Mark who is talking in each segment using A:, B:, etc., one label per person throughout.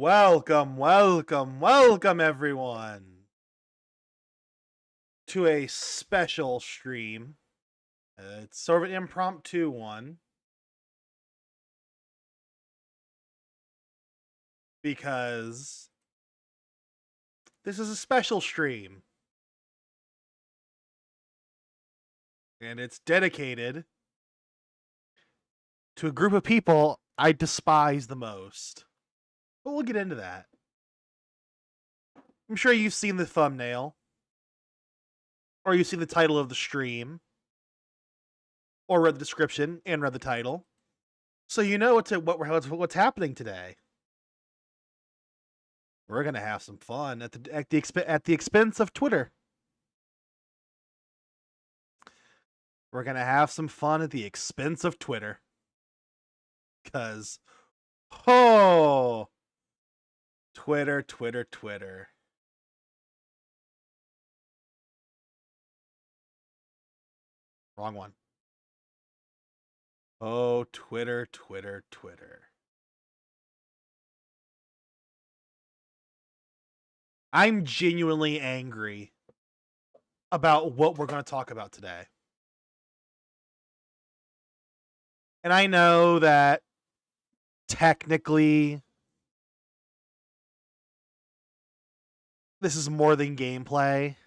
A: Welcome, everyone, to a special stream. It's sort of an impromptu one because this is a special stream, and it's dedicated to a group of people I despise the most. But we'll get into that. I'm sure you've seen the thumbnail, or you've seen the title of the stream, or read the description and read the title, so you know what's happening today. We're gonna have some fun at the expense of Twitter. We're gonna have some fun at the expense of Twitter, cause Twitter. Wrong one. Oh, Twitter. I'm genuinely angry about what we're going to talk about today. And I know that technically this is more than gameplay.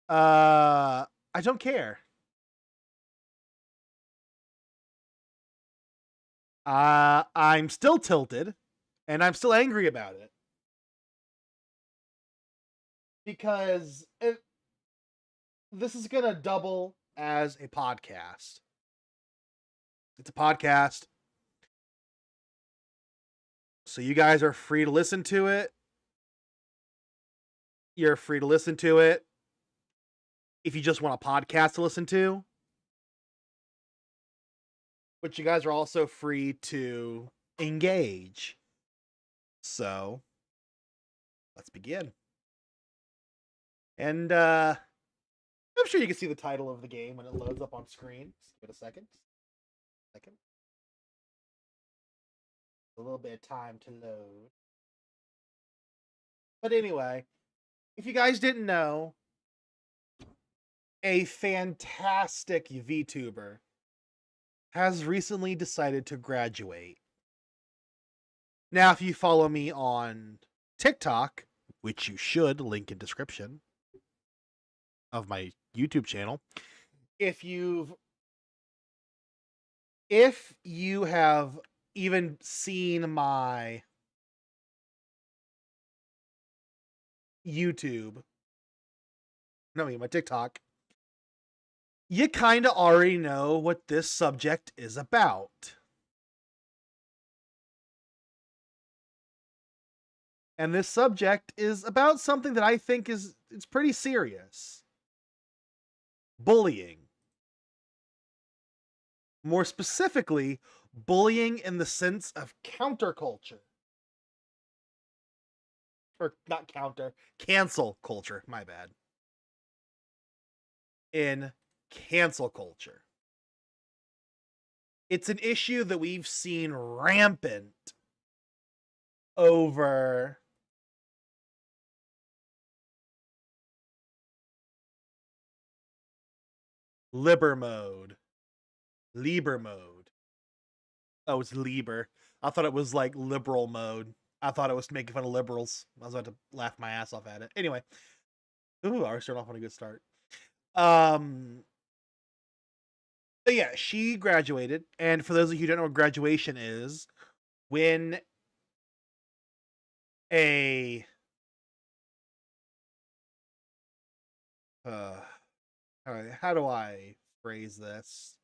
A: I don't care. I'm still tilted, and I'm still angry about it. Because this is going to double as a podcast. It's a podcast. So you guys are free to listen to it. You're free to listen to it if you just want a podcast to listen to. But you guys are also free to engage. So let's begin. And I'm sure you can see the title of the game when it loads up on screen. Just give it a second. A little bit of time to load. But anyway, if you guys didn't know, a fantastic VTuber has recently decided to graduate. Now, if you follow me on TikTok, which you should, link in description of my YouTube channel, if you have even seen my my TikTok, you kind of already know what this subject is about. And this subject is about something that I think it's pretty serious. Bullying. More specifically, bullying in the sense of counterculture. Or not counter, cancel culture, my bad. In cancel culture. It's an issue that we've seen rampant over Lieber mode. Oh, it's Lieber. I thought it was like liberal mode. I thought it was making fun of liberals. I was about to laugh my ass off at it. Anyway. Ooh, I was starting off on a good start. But yeah, she graduated. And for those of you who don't know what graduation is, when how do I phrase this?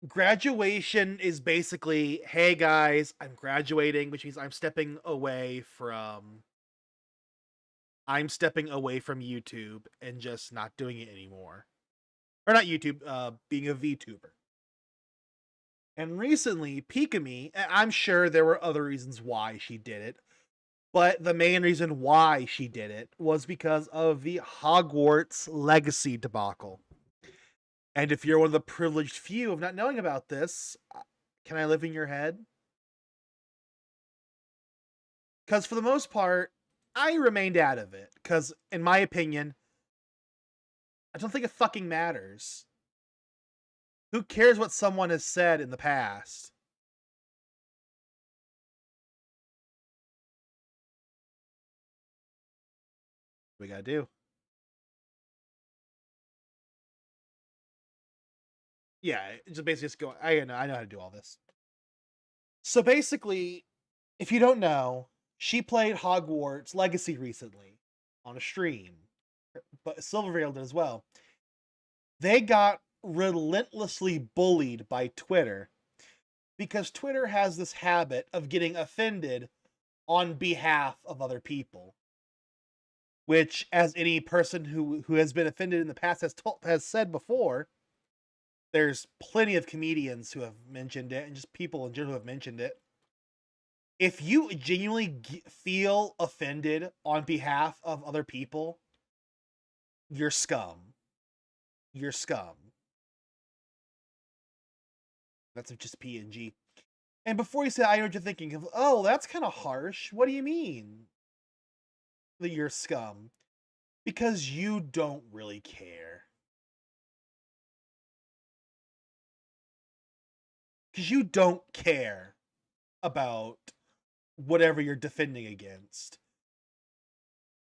A: Graduation is basically, hey guys, I'm graduating, which means I'm stepping away from YouTube and just not doing it anymore. Or not YouTube, being a VTuber. And recently, Pikamee, I'm sure there were other reasons why she did it, but the main reason why she did it was because of the Hogwarts Legacy debacle. And if you're one of the privileged few of not knowing about this, can I live in your head? Because for the most part, I remained out of it. Because, in my opinion, I don't think it fucking matters. Who cares what someone has said in the past? What we gotta do? Yeah, just basically just go. I know how to do all this. So basically, if you don't know, she played Hogwarts Legacy recently on a stream, but Silverveil did as well. They got relentlessly bullied by Twitter because Twitter has this habit of getting offended on behalf of other people, which, as any person who has been offended in the past has said before, there's plenty of comedians who have mentioned it and just people in general who have mentioned it. If you genuinely feel offended on behalf of other people, you're scum. You're scum. That's just PNG. And before you say, I know what you're thinking of, oh, that's kind of harsh. What do you mean that you're scum? Because you don't really care. Because you don't care about whatever you're defending against.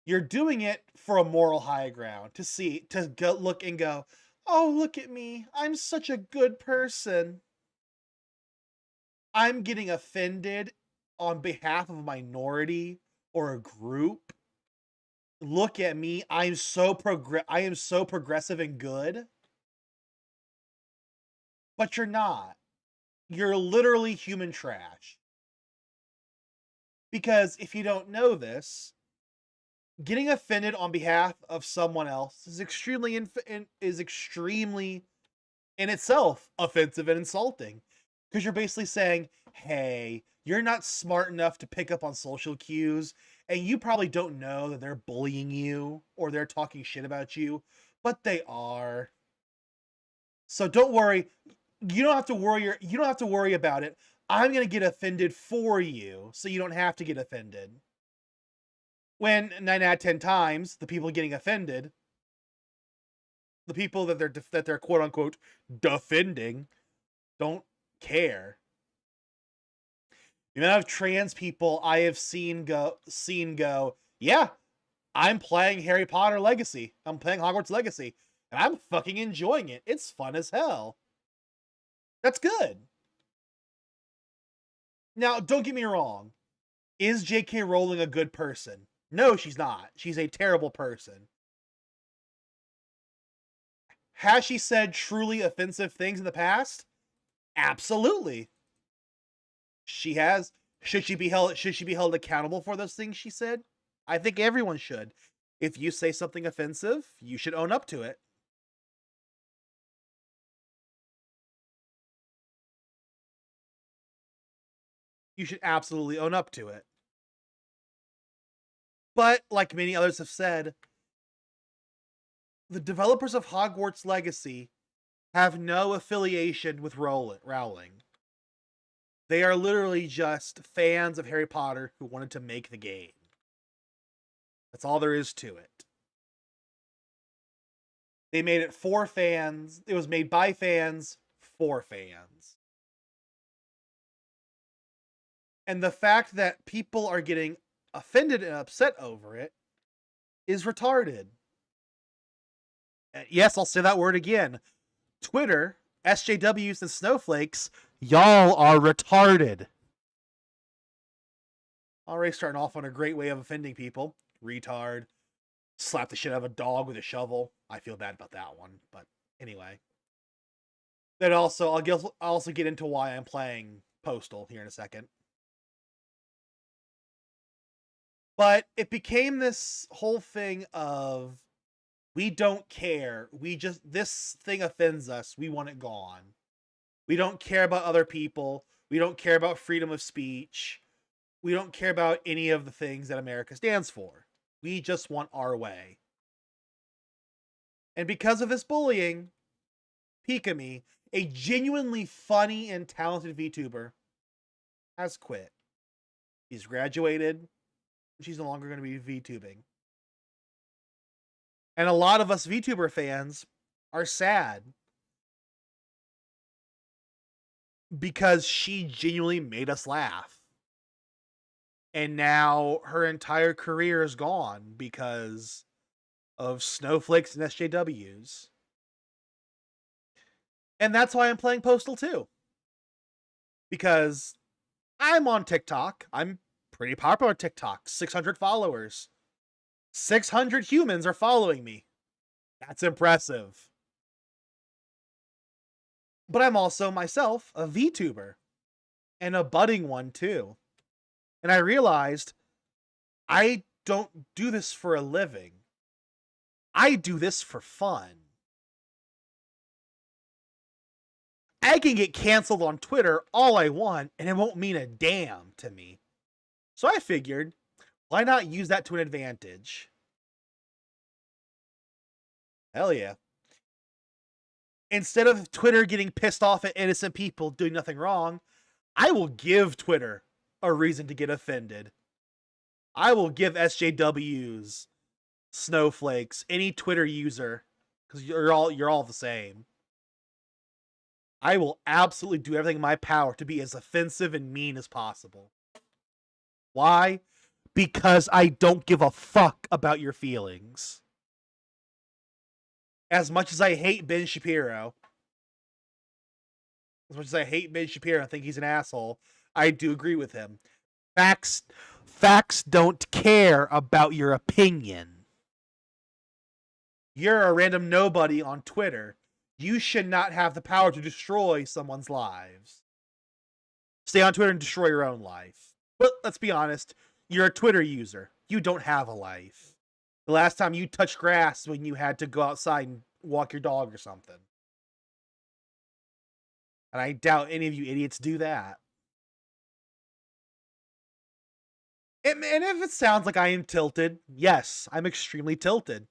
A: You're doing it for a moral high ground to go look and go, oh, look at me. I'm such a good person. I'm getting offended on behalf of a minority or a group. Look at me. I am so progressive and good. But you're not. You're literally human trash. Because if you don't know this, getting offended on behalf of someone else is extremely in itself offensive and insulting. Because you're basically saying, hey, you're not smart enough to pick up on social cues, and you probably don't know that they're bullying you or they're talking shit about you, but they are. So don't worry. You don't have to worry about it. I'm going to get offended for you, so you don't have to get offended. When 9 out of 10 times, the people getting offended, the people that they're quote unquote defending, don't care. The amount of trans people I have seen go, yeah, I'm playing Harry Potter Legacy. I'm playing Hogwarts Legacy, and I'm fucking enjoying it. It's fun as hell. That's good. Now, don't get me wrong. Is J.K. Rowling a good person? No, she's not. She's a terrible person. Has she said truly offensive things in the past? Absolutely. She has. Should she be held accountable for those things she said? I think everyone should. If you say something offensive, you should own up to it. You should absolutely own up to it. But, like many others have said, the developers of Hogwarts Legacy have no affiliation with Rowling. They are literally just fans of Harry Potter who wanted to make the game. That's all there is to it. They made it for fans. It was made by fans for fans. And the fact that people are getting offended and upset over it is retarded. Yes, I'll say that word again. Twitter, SJWs, and snowflakes, y'all are retarded. Already starting off on a great way of offending people. Retard. Slap the shit out of a dog with a shovel. I feel bad about that one, but anyway. Then also, I'll also get into why I'm playing Postal here in a second. But it became this whole thing of, we don't care. This thing offends us. We want it gone. We don't care about other people. We don't care about freedom of speech. We don't care about any of the things that America stands for. We just want our way. And because of this bullying, Pikamee, a genuinely funny and talented VTuber, has quit. She's graduated. She's no longer going to be VTubing. And a lot of us VTuber fans are sad because she genuinely made us laugh. And now her entire career is gone because of snowflakes and SJWs. And that's why I'm playing Postal 2. Because I'm on TikTok. I'm pretty popular on TikTok. 600 followers. 600 humans are following me. That's impressive. But I'm also myself a VTuber. And a budding one too. And I realized I don't do this for a living. I do this for fun. I can get canceled on Twitter all I want, and it won't mean a damn to me. So I figured, why not use that to an advantage? Hell yeah. Instead of Twitter getting pissed off at innocent people doing nothing wrong, I will give Twitter a reason to get offended. I will give SJWs, snowflakes, any Twitter user, because you're all the same. I will absolutely do everything in my power to be as offensive and mean as possible. Why? Because I don't give a fuck about your feelings. As much as I hate Ben Shapiro, I think he's an asshole, I do agree with him. Facts don't care about your opinion. You're a random nobody on Twitter. You should not have the power to destroy someone's lives. Stay on Twitter and destroy your own life. But let's be honest, you're a Twitter user. You don't have a life. The last time you touched grass when you had to go outside and walk your dog or something. And I doubt any of you idiots do that. And if it sounds like I am tilted, yes, I'm extremely tilted.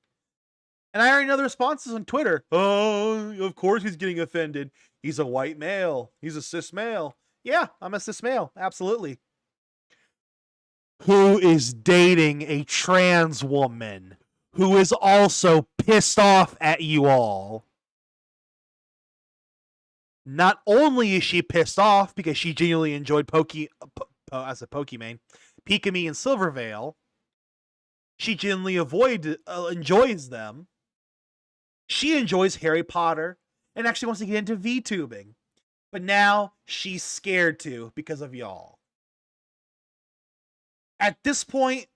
A: And I already know the responses on Twitter. Oh, of course he's getting offended. He's a white male. He's a cis male. Yeah, I'm a cis male. Absolutely. Who is dating a trans woman who is also pissed off at you all. Not only is she pissed off because she genuinely enjoyed Pikamee and Silvervale, she genuinely enjoys them. She enjoys Harry Potter and actually wants to get into VTubing. But now she's scared to because of y'all. At this point,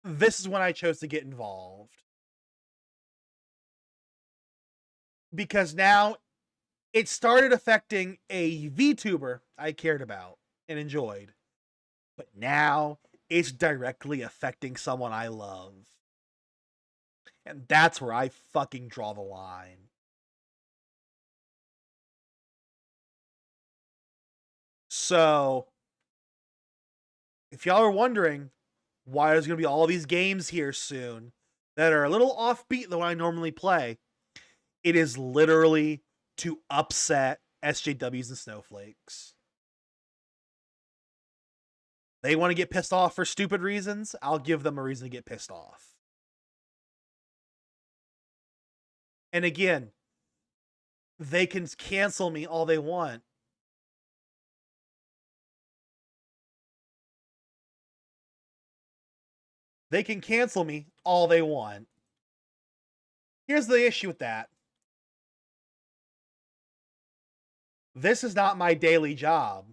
A: this is when I chose to get involved. Because now it started affecting a VTuber I cared about and enjoyed. But now it's directly affecting someone I love. And that's where I fucking draw the line. So, if y'all are wondering why there's going to be all these games here soon that are a little offbeat than what I normally play, it is literally to upset SJWs and snowflakes. They want to get pissed off for stupid reasons, I'll give them a reason to get pissed off. And again, they can cancel me all they want. They can cancel me all they want. Here's the issue with that. This is not my daily job.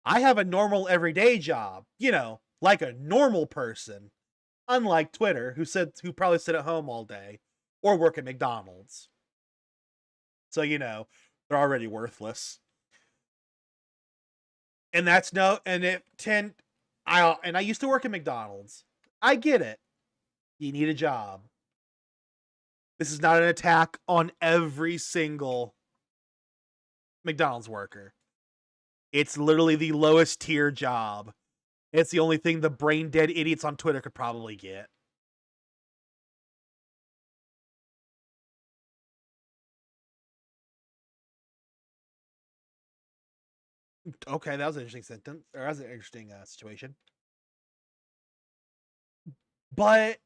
A: I have a normal everyday job, you know, like a normal person. Unlike Twitter, who probably sit at home all day or work at McDonald's. So, you know, they're already worthless. And I used to work at McDonald's. I get it. You need a job. This is not an attack on every single McDonald's worker. It's literally the lowest tier job. It's the only thing the brain dead idiots on Twitter could probably get. Okay, that was an interesting sentence. Or that was an interesting situation. But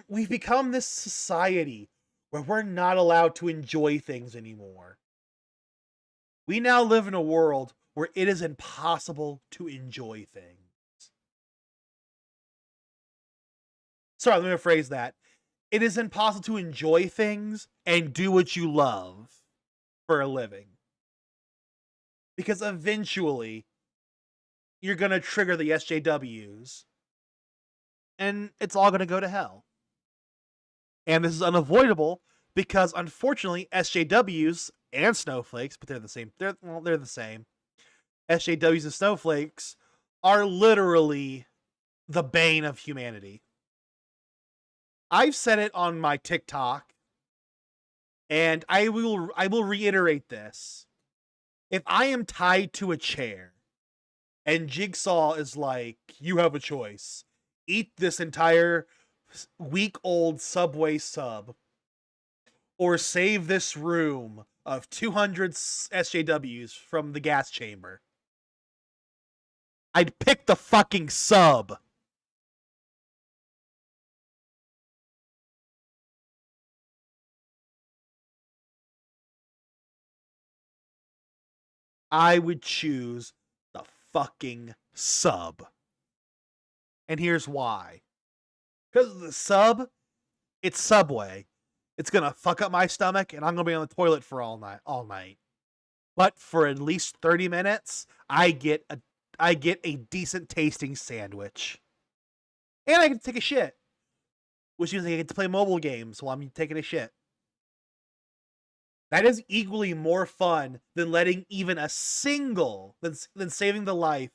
A: we've become this society where we're not allowed to enjoy things anymore. We now live in a world where it is impossible to enjoy things. Sorry, let me rephrase that. It is impossible to enjoy things and do what you love for a living. Because eventually, you're going to trigger the SJWs, and it's all going to go to hell. And this is unavoidable because, unfortunately, SJWs and snowflakes, but they're the same. They're the same. SJWs and snowflakes are literally the bane of humanity. I've said it on my TikTok, and I will reiterate this. If I am tied to a chair and Jigsaw is like, you have a choice. Eat this entire week-old Subway sub or save this room of 200 SJWs from the gas chamber. I'd pick the fucking sub. I would choose the fucking sub. And here's why. Because the sub, it's Subway. It's gonna fuck up my stomach, and I'm gonna be on the toilet for all night. But for at least 30 minutes, I get a decent tasting sandwich. And I can take a shit. Which means I get to play mobile games while I'm taking a shit. That is equally more fun than letting even a single, than saving the life.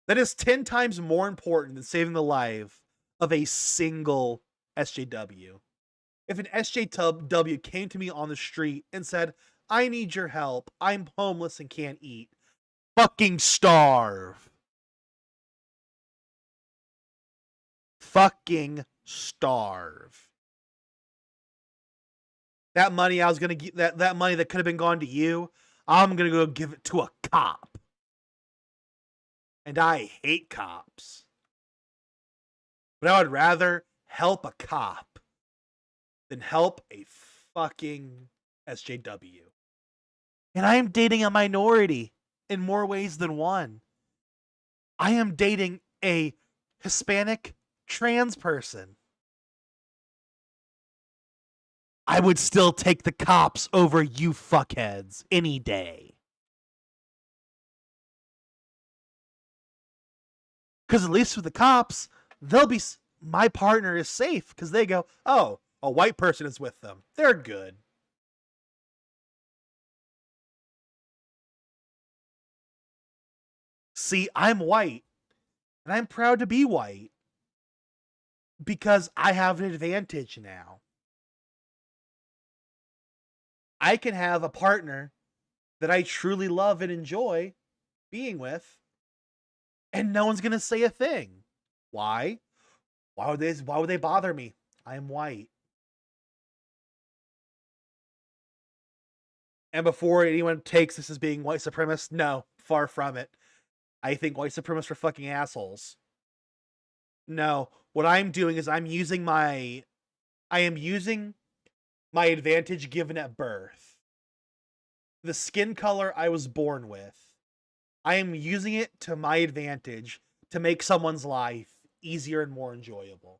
A: That is 10 times more important than saving the life of a single SJW. If an SJW came to me on the street and said, I need your help, I'm homeless and can't eat, fucking starve. Fucking starve. That money I was gonna get, that money that could have been gone to you, I'm gonna go give it to a cop. And I hate cops. But I would rather help a cop than help a fucking SJW. And I am dating a minority in more ways than one. I am dating a Hispanic trans person. I would still take the cops over you fuckheads any day. Because at least with the cops, they'll be, my partner is safe because they go, oh, a white person is with them. They're good. See, I'm white, and I'm proud to be white because I have an advantage now. I can have a partner that I truly love and enjoy being with, and no one's gonna say a thing. Why? Why would they bother me? I'm white. And before anyone takes this as being white supremacist, no, far from it. I think white supremacists are fucking assholes. No, what I'm doing is I am using my advantage given at birth. The skin color I was born with. I am using it to my advantage to make someone's life easier and more enjoyable.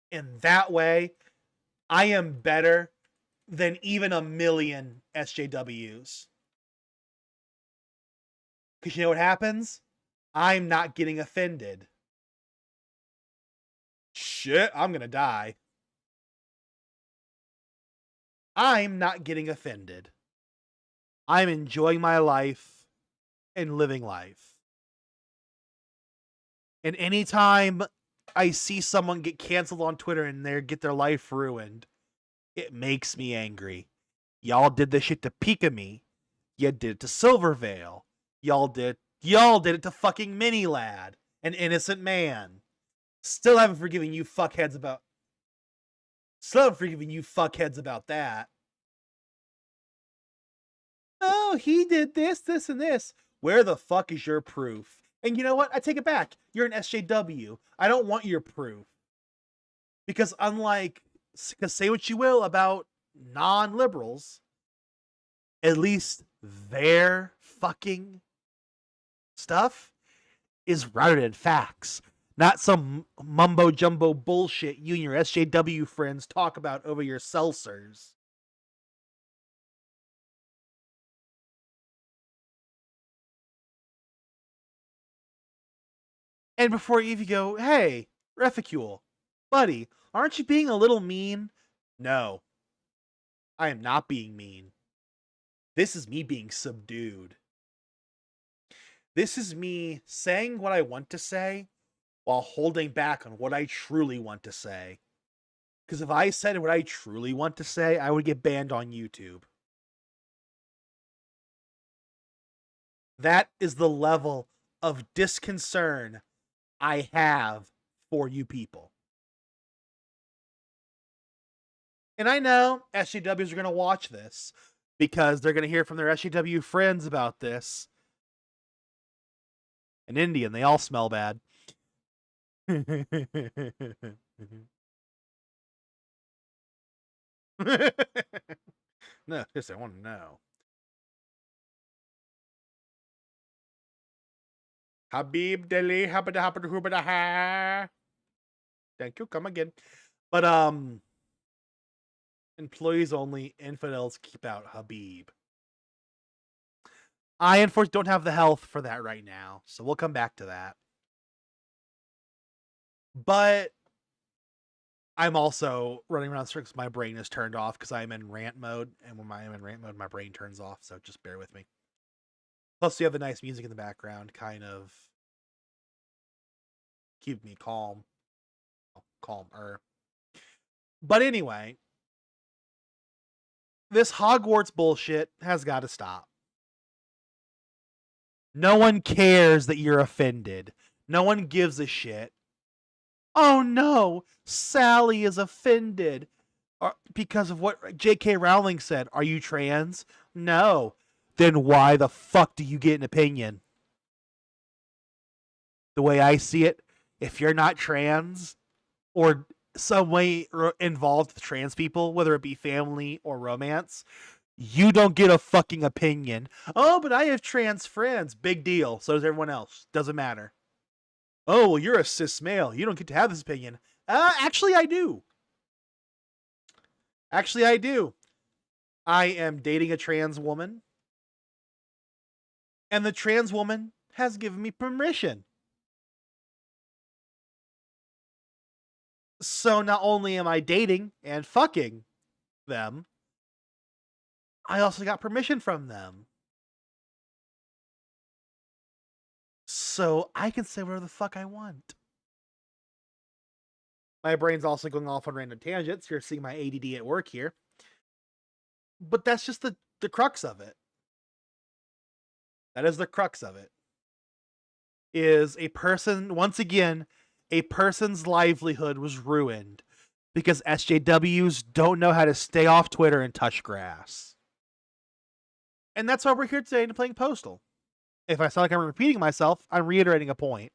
A: In that way, I am better than even a million SJWs. Because you know what happens? I'm not getting offended. Shit, I'm gonna die. I'm not getting offended. I'm enjoying my life and living life. And anytime I see someone get canceled on Twitter and they get their life ruined, it makes me angry. Y'all did this shit to Pikamee. You did it to Silvervale. Y'all did it to fucking Mini Lad, an innocent man. Still haven't forgiven you fuckheads about that. oh, he did this, this, and this. Where the fuck is your proof? And you know what? I take it back. You're an SJW. I don't want your proof. Because unlike, because say what you will about non-liberals, at least their fucking stuff is rooted in facts, not some mumbo jumbo bullshit you and your SJW friends talk about over your seltzers. And before you even go, hey, Reficule, buddy, aren't you being a little mean? No, I am not being mean. This is me being subdued. This is me saying what I want to say while holding back on what I truly want to say. Because if I said what I truly want to say, I would get banned on YouTube. That is the level of disconcern I have for you people. And I know SJWs are going to watch this because they're going to hear from their SJW friends about this. An Indian, they all smell bad. No, just I want to know. Habib Delhi, habada. Thank you, come again. But employees only, infidels keep out Habib. I unfortunately don't have the health for that right now, so we'll come back to that. But I'm also running around circles. My brain is turned off because I'm in rant mode, and when I'm in rant mode, my brain turns off. So just bear with me. Plus, you have the nice music in the background, kind of keep me calm, calmer. But anyway, this Hogwarts bullshit has got to stop. No one cares that you're offended. No one gives a shit. Oh no, Sally is offended because of what J.K. Rowling said. Are you trans? No. Then why the fuck do you get an opinion? The way I see it, if you're not trans or some way involved with trans people, whether it be family or romance, you don't get a fucking opinion. Oh, but I have trans friends. Big deal. So does everyone else. Doesn't matter. Oh, well, you're a cis male. You don't get to have this opinion. Actually, I do. Actually, I do. I am dating a trans woman. And the trans woman has given me permission. So not only am I dating and fucking them, I also got permission from them. So I can say whatever the fuck I want. My brain's also going off on random tangents. You're seeing my ADD at work here. But that's just the crux of it. That is the crux of it. Is a person, once again, a person's livelihood was ruined because SJWs don't know how to stay off Twitter and touch grass. And that's why we're here today and playing Postal. If I sound like I'm repeating myself, I'm reiterating a point.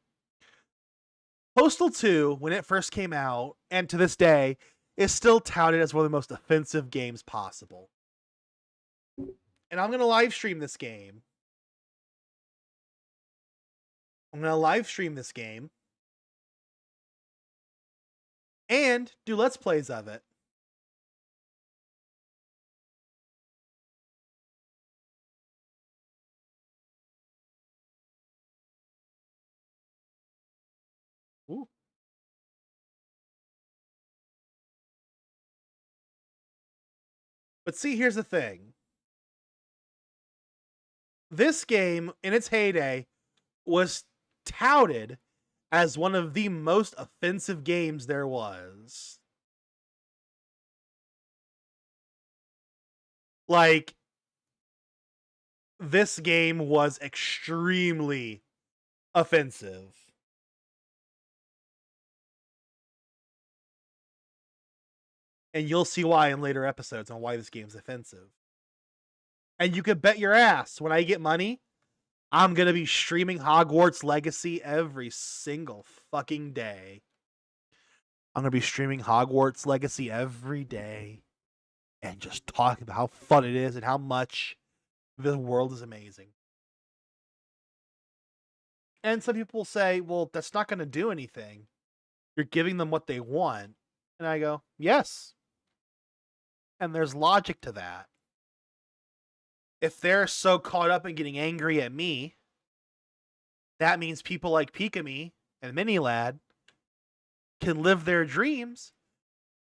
A: Postal 2, when it first came out, and to this day, is still touted as one of the most offensive games possible. And I'm going to live stream this game. I'm going to live stream this game. And do Let's Plays of it. Ooh. But see, here's the thing. This game, in its heyday, was touted as one of the most offensive games there was. Like, this game was extremely offensive. And you'll see why in later episodes on why this game's offensive. And you can bet your ass when I get money, I'm going to be streaming Hogwarts Legacy every single fucking day. I'm going to be streaming Hogwarts Legacy every day and just talking about how fun it is and how much the world is amazing. And some people will say, well, that's not going to do anything. You're giving them what they want. And I go, yes. And there's logic to that. If they're so caught up in getting angry at me, that means people like Pikamee and Minilad can live their dreams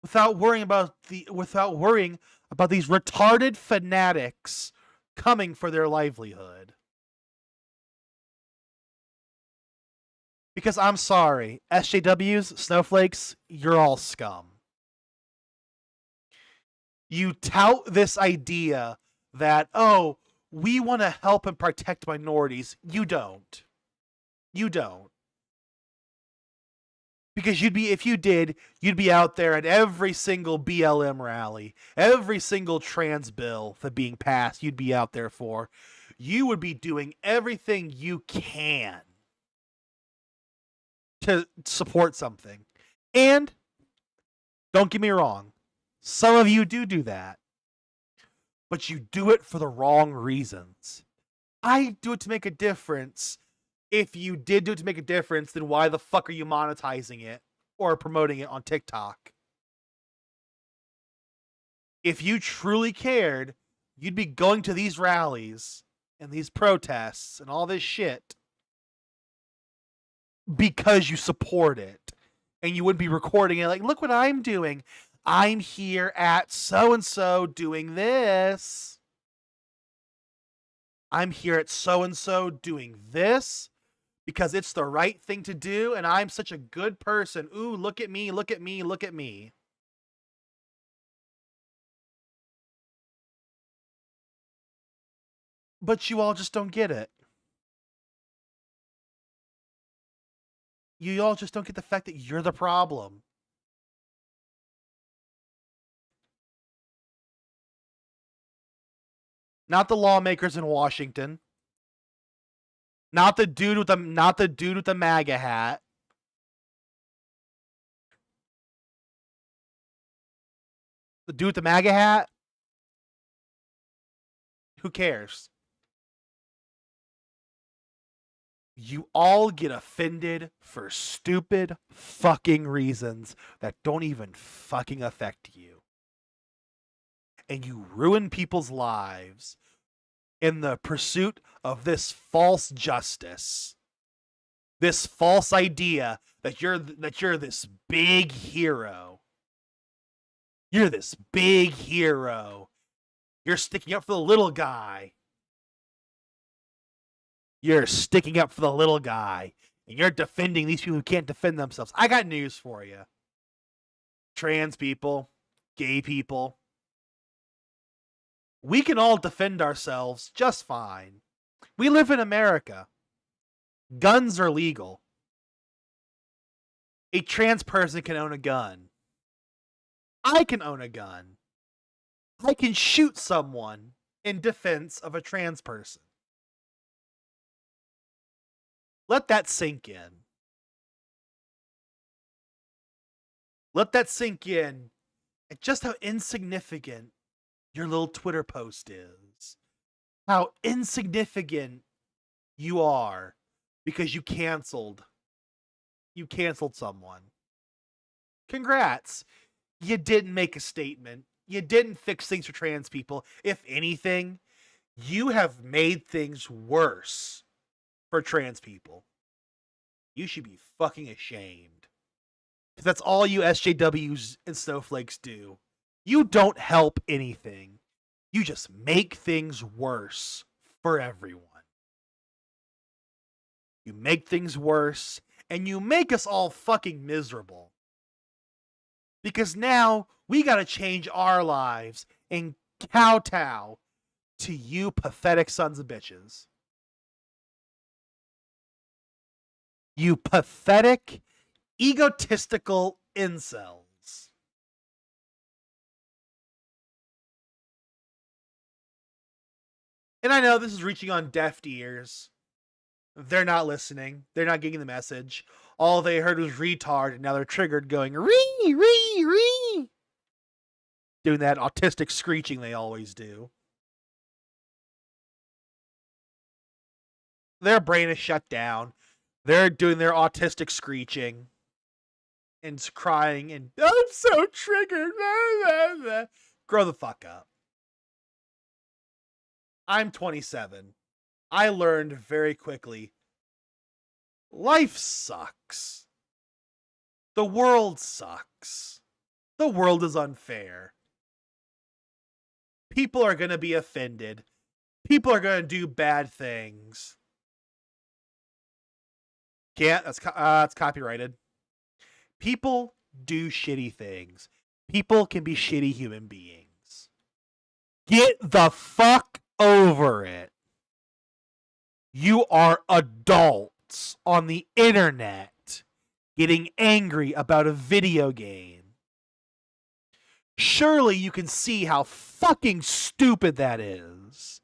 A: without worrying about these retarded fanatics coming for their livelihood. Because I'm sorry, SJWs, snowflakes, you're all scum. You tout this idea that, oh, we want to help and protect minorities. You don't. You don't. Because if you did, you'd be out there at every single BLM rally, every single trans bill that being passed, you'd be out there for. You would be doing everything you can to support something. And don't get me wrong, some of you do that. But you do it for the wrong reasons. I do it to make a difference. If you did do it to make a difference, then why the fuck are you monetizing it or promoting it on TikTok? If you truly cared, you'd be going to these rallies and these protests and all this shit because you support it. And you wouldn't be recording it like, look what I'm doing. I'm here at so-and-so doing this. I'm here at so-and-so doing this because it's the right thing to do, and I'm such a good person. Ooh, look at me, look at me, look at me. But you all just don't get it. You all just don't get the fact that you're the problem. Not the lawmakers in Washington. Not the dude with the MAGA hat. The dude with the MAGA hat? Who cares? You all get offended for stupid fucking reasons that don't even fucking affect you. And you ruin people's lives in the pursuit of this false justice. This false idea that you're this big hero. You're this big hero. You're sticking up for the little guy. You're sticking up for the little guy. And you're defending these people who can't defend themselves. I got news for you. Trans people, gay people. We can all defend ourselves just fine. We live in America. Guns are legal. A trans person can own a gun. I can own a gun. I can shoot someone in defense of a trans person. Let that sink in. Let that sink in at just how insignificant your little Twitter post is. How insignificant you are because you canceled someone. Congrats. You didn't make a statement. You didn't fix things for trans people. If anything, you have made things worse for trans people. You should be fucking ashamed. Because that's all you SJWs and snowflakes do. You don't help anything. You just make things worse for everyone. You make things worse, and you make us all fucking miserable. Because now we gotta change our lives and kowtow to you pathetic sons of bitches. You pathetic, egotistical incels. And I know this is reaching on deaf ears. They're not listening. They're not getting the message. All they heard was retard, and now they're triggered going, ree, ree, ree. Doing that autistic screeching they always do. Their brain is shut down. They're doing their autistic screeching and crying and, I'm so triggered. Grow the fuck up. I'm 27. I learned very quickly, life sucks. The world sucks. The world is unfair. People are going to be offended. People are going to do bad things. Can't. That's copyrighted. People do shitty things. People can be shitty human beings. Get the fuck over it. You are adults on the internet getting angry about a video game. Surely you can see how fucking stupid that is.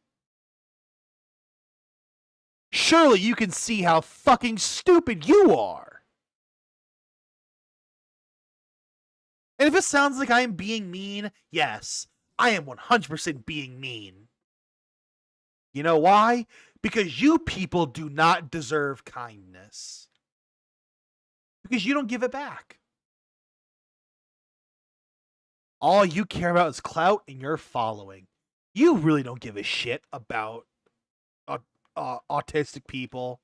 A: Surely you can see how fucking stupid you are. And if it sounds like I am being mean, yes, I am 100% being mean. You know why? Because you people do not deserve kindness. Because you don't give it back. All you care about is clout and your following. You really don't give a shit about autistic people,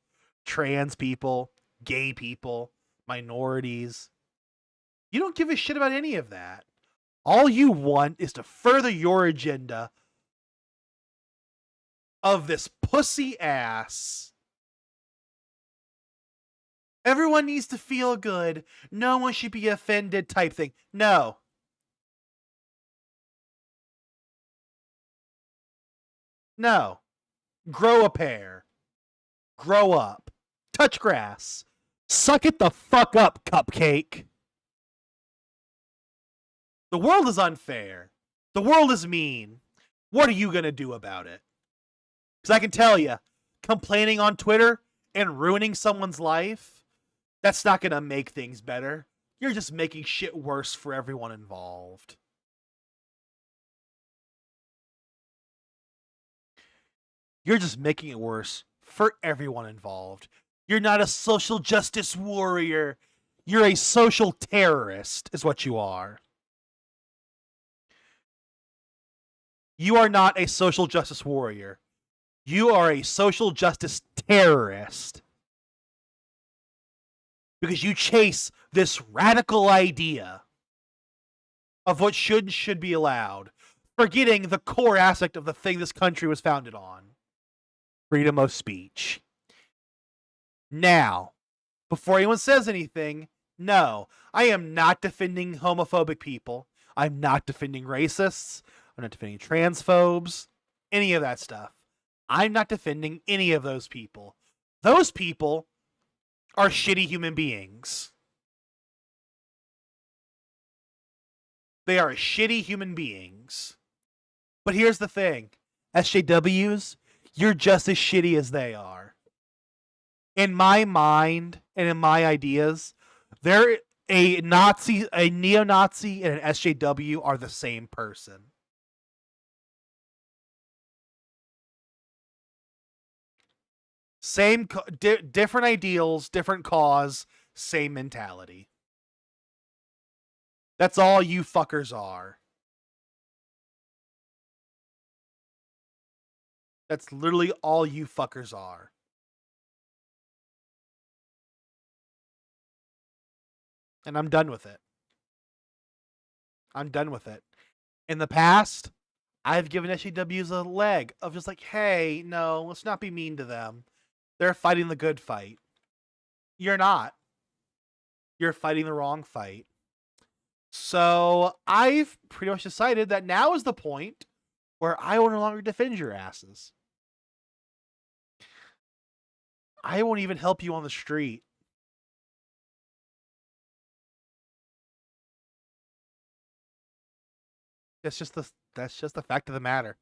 A: trans people, gay people, minorities. You don't give a shit about any of that. All you want is to further your agenda of this pussy ass. Everyone needs to feel good. No one should be offended type thing. No. No. Grow a pair. Grow up. Touch grass. Suck it the fuck up, cupcake. The world is unfair. The world is mean. What are you going to do about it? Because I can tell you, complaining on Twitter and ruining someone's life, that's not going to make things better. You're just making shit worse for everyone involved. You're just making it worse for everyone involved. You're not a social justice warrior. You're a social terrorist, is what you are. You are not a social justice warrior. You are a social justice terrorist. Because you chase this radical idea of what should be allowed, forgetting the core aspect of the thing this country was founded on. Freedom of speech. Now, before anyone says anything, no, I am not defending homophobic people. I'm not defending racists. I'm not defending transphobes. Any of that stuff. I'm not defending any of those people. Those people are shitty human beings. They are shitty human beings. But here's the thing. SJWs, you're just as shitty as they are. In my mind and in my ideas, they're a Nazi, a neo-Nazi, and an SJW are the same person. Same, different ideals, different cause, same mentality. That's all you fuckers are. That's literally all you fuckers are. And I'm done with it. I'm done with it. In the past, I've given SJWs a leg of just like, hey, no, let's not be mean to them. They're fighting the good fight. You're not. You're fighting the wrong fight. So I've pretty much decided that now is the point where I will no longer defend your asses. I won't even help you on the street. That's just the fact of the matter.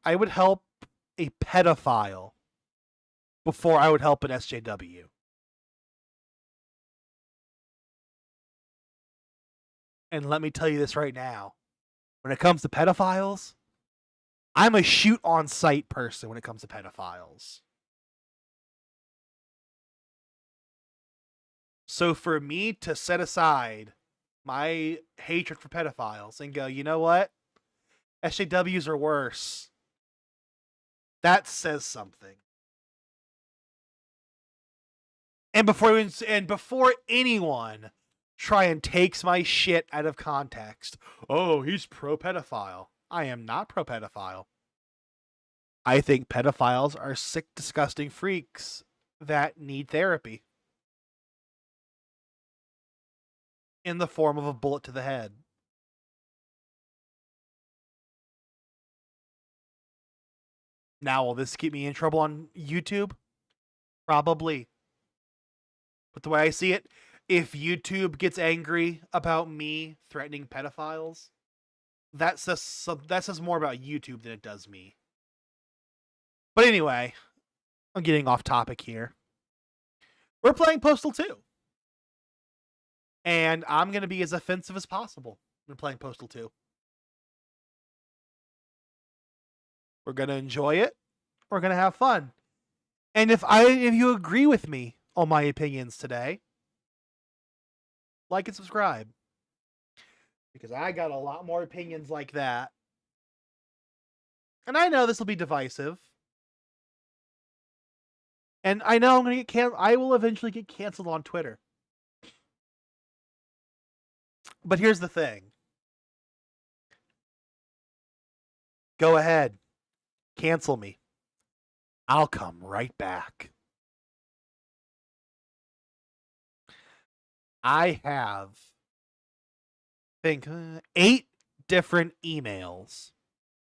A: I would help a pedophile before I would help an SJW. And let me tell you this right now. When it comes to pedophiles, I'm a shoot on sight person when it comes to pedophiles. So for me to set aside my hatred for pedophiles and go, you know what? SJWs are worse. That says something. And before anyone try and takes my shit out of context, oh, he's pro-pedophile. I am not pro-pedophile. I think pedophiles are sick, disgusting freaks that need therapy in the form of a bullet to the head. Now, will this keep me in trouble on YouTube? Probably. But the way I see it, if YouTube gets angry about me threatening pedophiles, that says more about YouTube than it does me. But anyway, I'm getting off topic here. We're playing Postal 2. And I'm going to be as offensive as possible when playing Postal 2. We're going to enjoy it. We're going to have fun. And if you agree with me on my opinions today, like and subscribe. Because I got a lot more opinions like that. And I know this will be divisive. And I know I'm going to get I will eventually get canceled on Twitter. But here's the thing. Go ahead. Cancel me. I'll come right back. I have, I think, 8 different emails.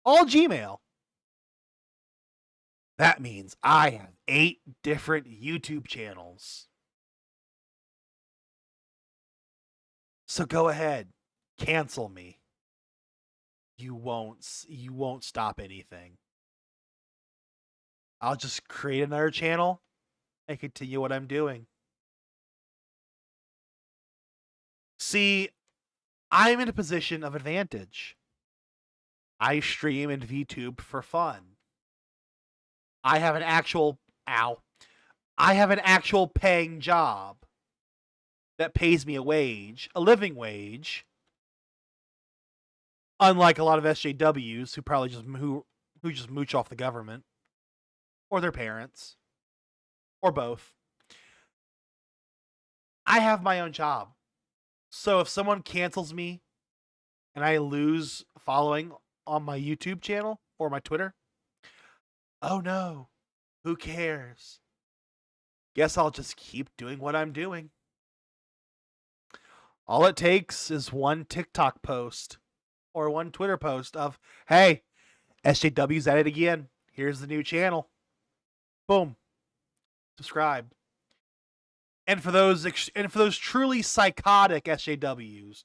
A: All Gmail. That means I have 8 different YouTube channels. So go ahead. Cancel me. You won't stop anything. I'll just create another channel and continue what I'm doing. See, I'm in a position of advantage. I stream in VTube for fun. I have an actual paying job that pays me a living wage. Unlike a lot of SJWs who probably just mooch off the government or their parents or both. I have my own job. So if someone cancels me and I lose following on my YouTube channel or my Twitter, oh no, who cares? Guess I'll just keep doing what I'm doing. All it takes is one TikTok post or one Twitter post of, hey, SJW's at it again. Here's the new channel. Boom. Subscribe. And for those truly psychotic SJWs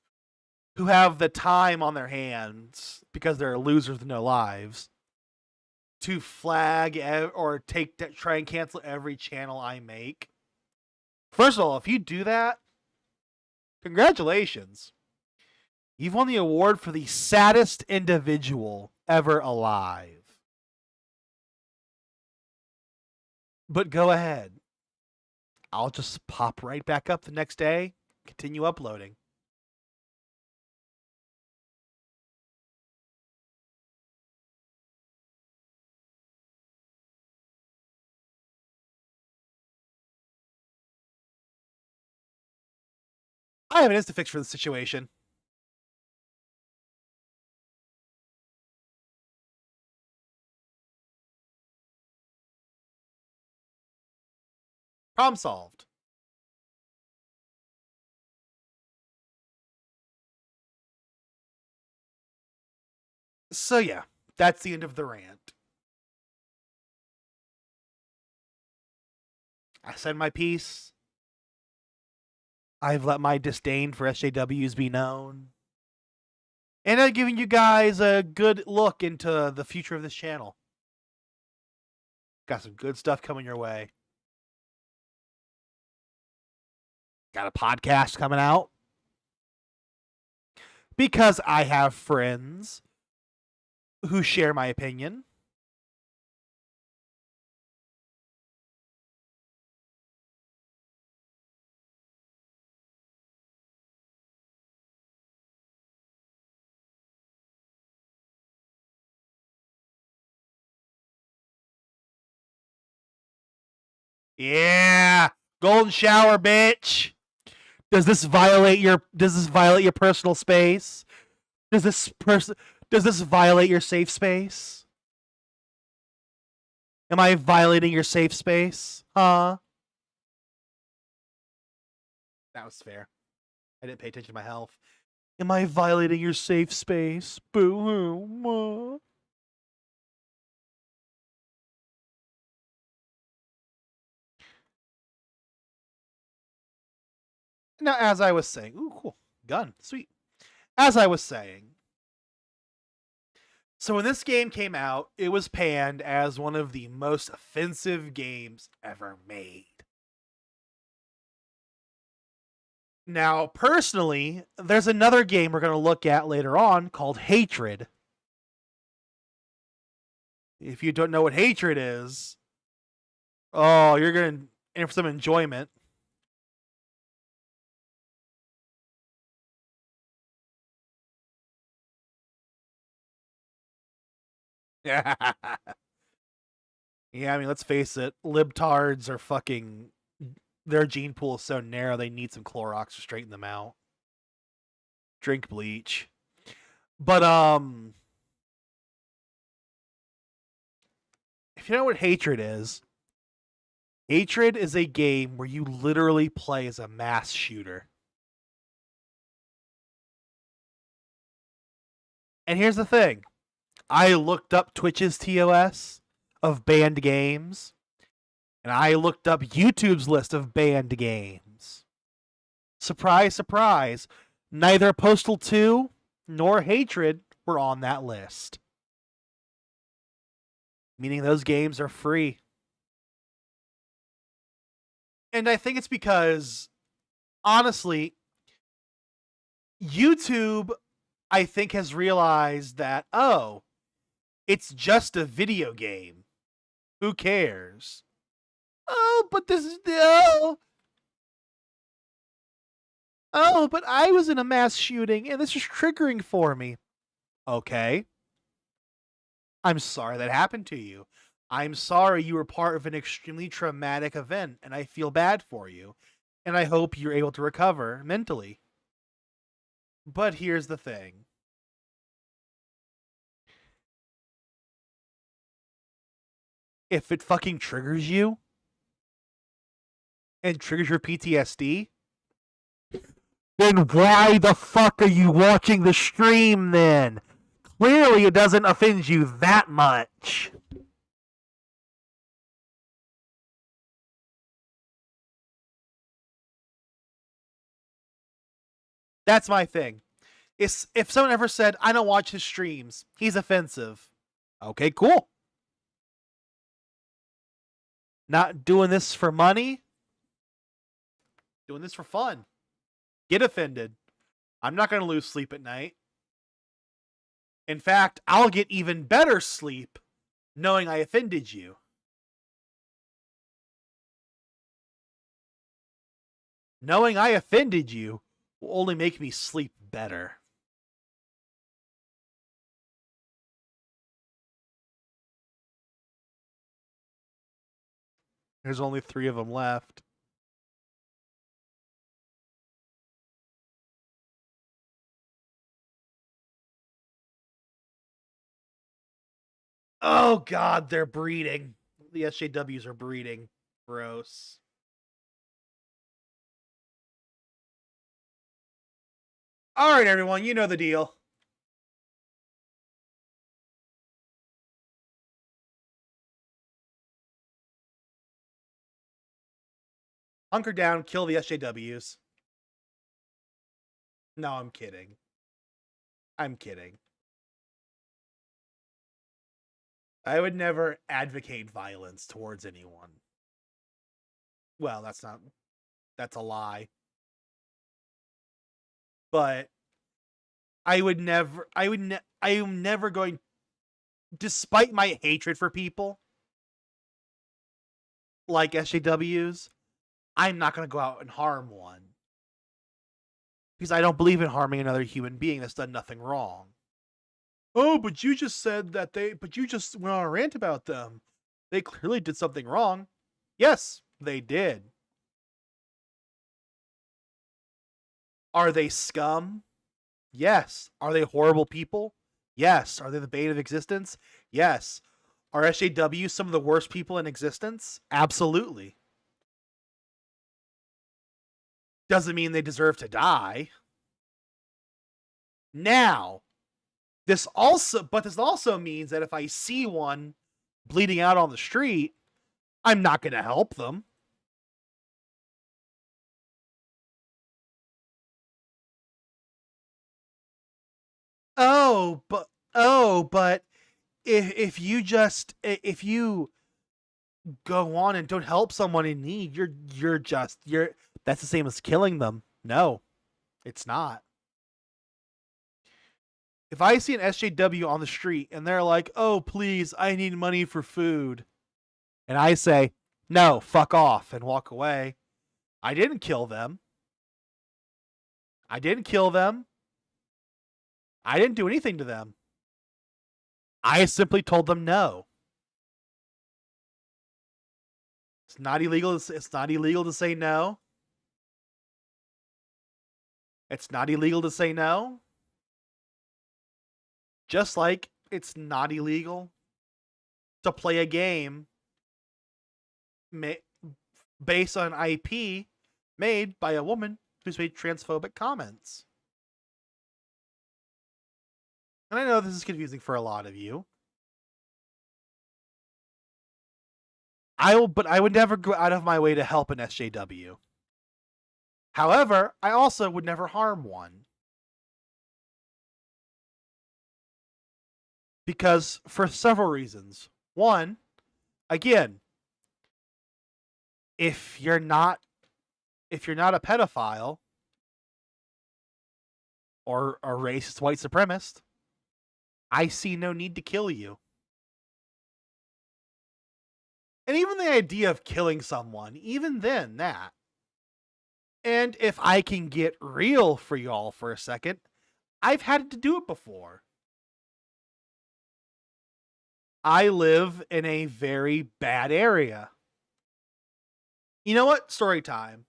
A: who have the time on their hands because they're losers with no lives to flag or try and cancel every channel I make. First of all, if you do that, congratulations. You've won the award for the saddest individual ever alive. But go ahead. I'll just pop right back up the next day, continue uploading. I have an insta fix for the situation. Problem solved. So yeah, that's the end of the rant. I said my piece. I've let my disdain for SJWs be known. And I've given you guys a good look into the future of this channel. Got some good stuff coming your way. Got a podcast coming out. Because I have friends who share my opinion. Yeah, golden shower, bitch. Does this violate your personal space? Does this violate your safe space? Am I violating your safe space? Huh? That was fair. I didn't pay attention to my health. Am I violating your safe space? Boo-hoo. Now, as I was saying, ooh, cool. Gun. Sweet. As I was saying, so when this game came out, it was panned as one of the most offensive games ever made. Now, personally, there's another game we're going to look at later on called Hatred. If you don't know what Hatred is, oh, you're going to in for some enjoyment. Yeah. Yeah, I mean, let's face it, libtards are fucking. Their gene pool is so narrow, they need some Clorox to straighten them out. Drink bleach. But, if you know what Hatred is a game where you literally play as a mass shooter. And here's the thing. I looked up Twitch's TOS of banned games, and I looked up YouTube's list of banned games. Surprise, surprise. Neither Postal 2 nor Hatred were on that list. Meaning those games are free. And I think it's because, honestly, YouTube, I think, has realized that, oh, it's just a video game. Who cares? Oh, but this is oh, but I was in a mass shooting and this is triggering for me. Okay. I'm sorry that happened to you. I'm sorry you were part of an extremely traumatic event and I feel bad for you. And I hope you're able to recover mentally. But here's the thing. If it fucking triggers you and triggers your PTSD, then why the fuck are you watching the stream then? Clearly it doesn't offend you that much. That's my thing. If someone ever said, I don't watch his streams, he's offensive. Okay, cool. Not doing this for money, doing this for fun. Get offended. I'm not going to lose sleep at night. In fact, I'll get even better sleep knowing I offended you. Knowing I offended you will only make me sleep better. There's only 3 of them left. Oh god, they're breeding. The SJWs are breeding. Gross. Alright, everyone, you know the deal. Hunker down, kill the SJWs. No, I'm kidding. I'm kidding. I would never advocate violence towards anyone. Well, that's a lie. But I am never going, despite my hatred for people like SJWs, I'm not going to go out and harm one. Because I don't believe in harming another human being that's done nothing wrong. Oh, but you just said that but you just went on a rant about them. They clearly did something wrong. Yes, they did. Are they scum? Yes. Are they horrible people? Yes. Are they the bane of existence? Yes. Are SJWs some of the worst people in existence? Absolutely. Doesn't mean they deserve to die. Now, this also means that if I see one bleeding out on the street, I'm not going to help them. But if you go on and don't help someone in need, you're that's the same as killing them. No, it's not. If I see an SJW on the street and they're like, "Oh, please, I need money for food," and I say, "No, fuck off," and walk away, I didn't kill them. I didn't kill them. I didn't do anything to them. I simply told them no. It's not illegal. It's not illegal to say no. It's not illegal to say no. Just like it's not illegal to play a game based on IP made by a woman who's made transphobic comments. And I know this is confusing for a lot of you. But I would never go out of my way to help an SJW. However, I also would never harm one. Because for several reasons. One, again, if you're not a pedophile or a racist white supremacist, I see no need to kill you. And even the idea of killing someone, even then, that. And if I can get real for y'all for a second, I've had to do it before. I live in a very bad area. You know what? Story time.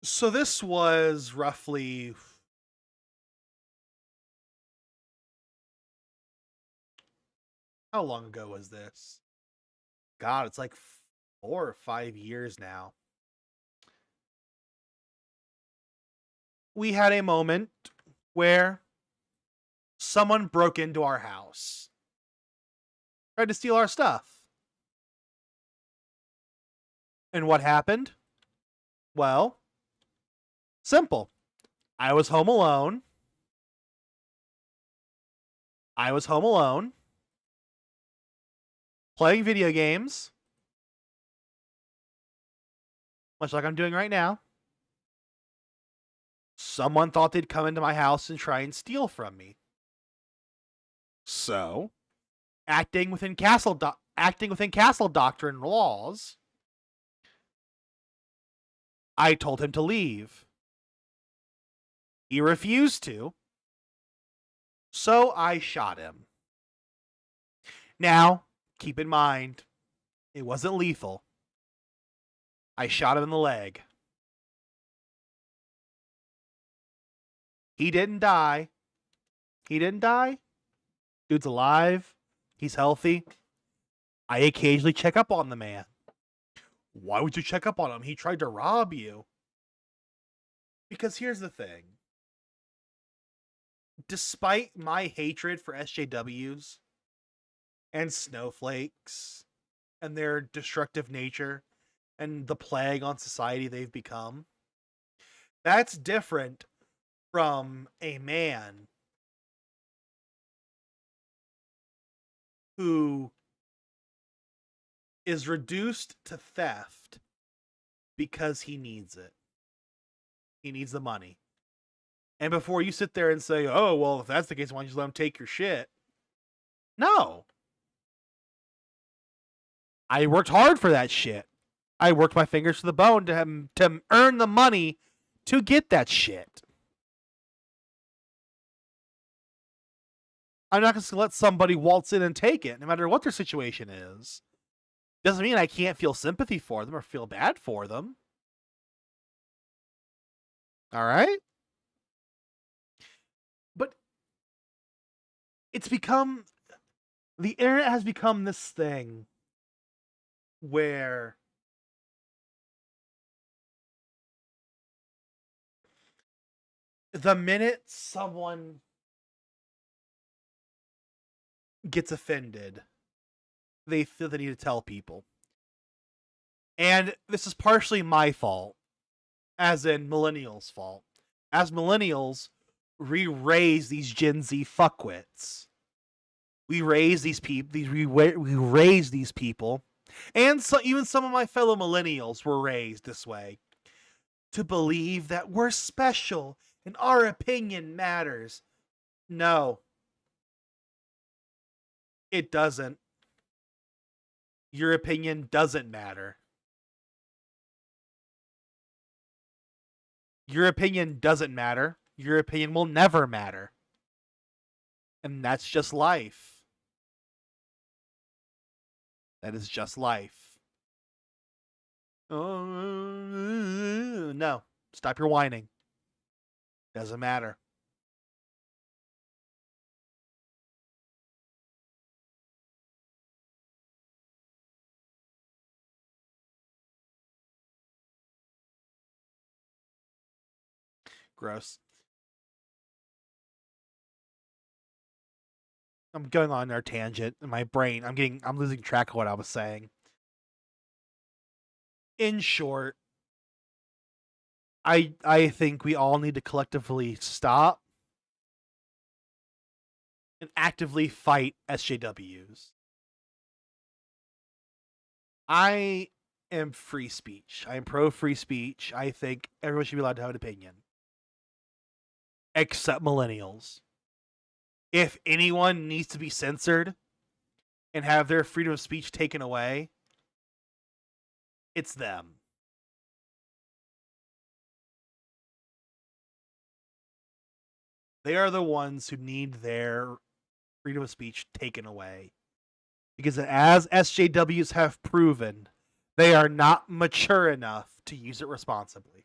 A: So this was roughly, how long ago was this? God, it's like 4 or 5 years now. We had a moment where someone broke into our house, tried to steal our stuff. And what happened? Well, simple. I was home alone. Playing video games, much like I'm doing right now. Someone thought they'd come into my house and try and steal from me. So, acting within castle doctrine laws, I told him to leave. He refused to, so I shot him. Now, keep in mind, it wasn't lethal. I shot him in the leg. He didn't die. Dude's alive. He's healthy. I occasionally check up on the man. Why would you check up on him? He tried to rob you. Because here's the thing. Despite my hatred for SJWs and snowflakes and their destructive nature and the plague on society they've become, that's different from a man who is reduced to theft because he needs it. He needs the money. And before you sit there and say, oh, well, if that's the case, why don't you just let him take your shit? No. I worked hard for that shit. I worked my fingers to the bone to earn the money to get that shit. I'm not going to let somebody waltz in and take it, no matter what their situation is. Doesn't mean I can't feel sympathy for them or feel bad for them. All right? But it's become... the internet has become this thing where the minute someone gets offended, they feel the need to tell people. And this is partially my fault, as in millennials' fault. As millennials, we raise these Gen Z fuckwits. We raise these people. We raise these people, and so even some of my fellow millennials were raised this way, to believe that we're special and our opinion matters. No, it doesn't. Your opinion doesn't matter. Your opinion doesn't matter. Your opinion will never matter. And that's just life. That is just life. Oh, no. Stop your whining. Doesn't matter. Gross. I'm going on our tangent in my brain. I'm losing track of what I was saying. In short, I think we all need to collectively stop and actively fight SJWs. I am free speech. I am pro free speech. I think everyone should be allowed to have an opinion. Except millennials. If anyone needs to be censored and have their freedom of speech taken away, it's them. They are the ones who need their freedom of speech taken away. Because as SJWs have proven, they are not mature enough to use it responsibly.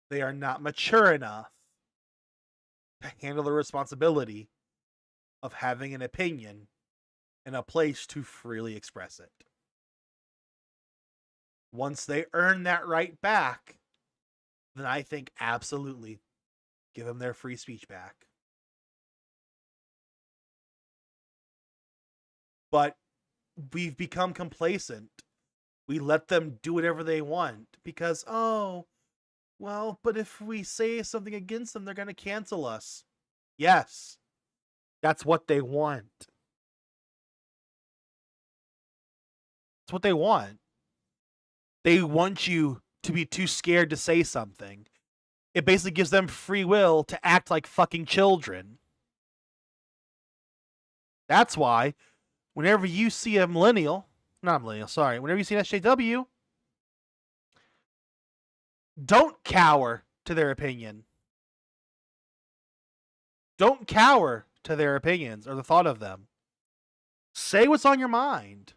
A: They are not mature enough to handle the responsibility of having an opinion and a place to freely express it. Once they earn that right back, then I think absolutely give them their free speech back. But we've become complacent. We let them do whatever they want because, oh, well, but if we say something against them, they're going to cancel us. Yes, that's what they want. That's what they want. They want you to be too scared to say something. It basically gives them free will to act like fucking children. That's why whenever you see a millennial, not a millennial, sorry, whenever you see an SJW, don't cower to their opinion. Don't cower to their opinions or the thought of them. Say what's on your mind.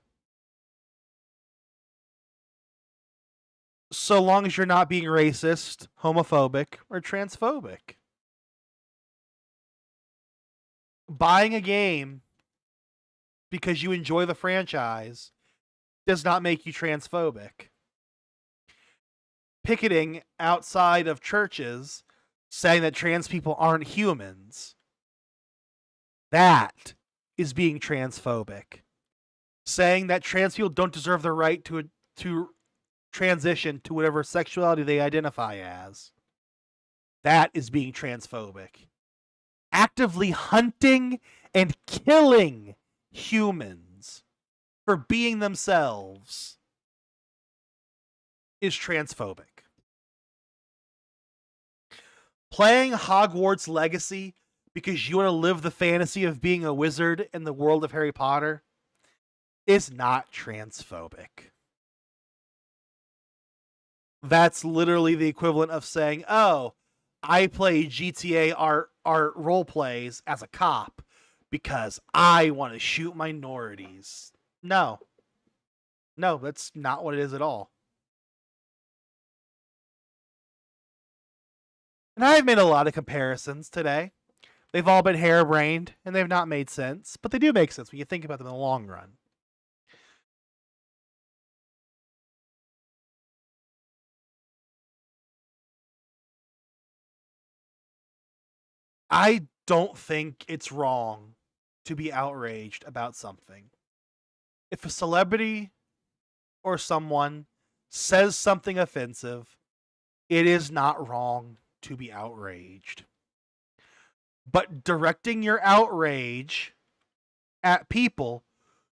A: So long as you're not being racist, homophobic, or transphobic. Buying a game because you enjoy the franchise does not make you transphobic. Picketing outside of churches saying that trans people aren't humans, that is being transphobic. Saying that trans people don't deserve the right to transition to whatever sexuality they identify as, that is being transphobic. actively hunting and killing humans for being themselves is transphobic. Playing Hogwarts Legacy because you want to live the fantasy of being a wizard in the world of Harry Potter is not transphobic. That's literally the equivalent of saying, oh, I play GTA art role plays as a cop because I want to shoot minorities. No. No, that's not what it is at all. And I've made a lot of comparisons today. They've all been harebrained and they've not made sense, but they do make sense when you think about them in the long run. I don't think it's wrong to be outraged about something. If a celebrity or someone says something offensive, it is not wrong to be outraged. But directing your outrage at people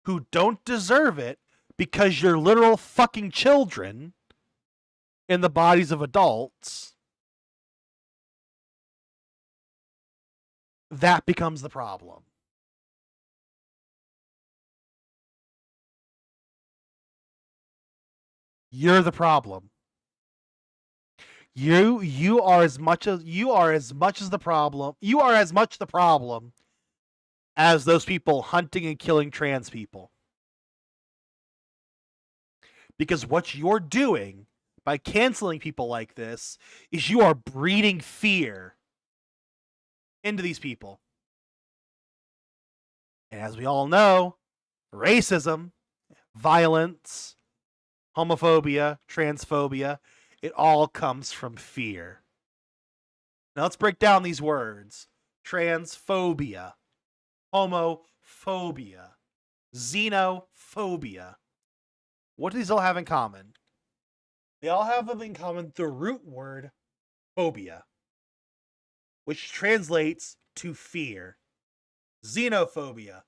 A: who don't deserve it because you're literal fucking children in the bodies of adults, that becomes the problem. You're the problem. You are as much as the problem. You are as much the problem as those people hunting and killing trans people. Because what you're doing by canceling people like this is you are breeding fear into these people. And as we all know, racism, violence, homophobia, transphobia, it all comes from fear. Now let's break down these words. Transphobia, homophobia, xenophobia. What do these all have in common? They all have in common the root word phobia, which translates to fear. Xenophobia,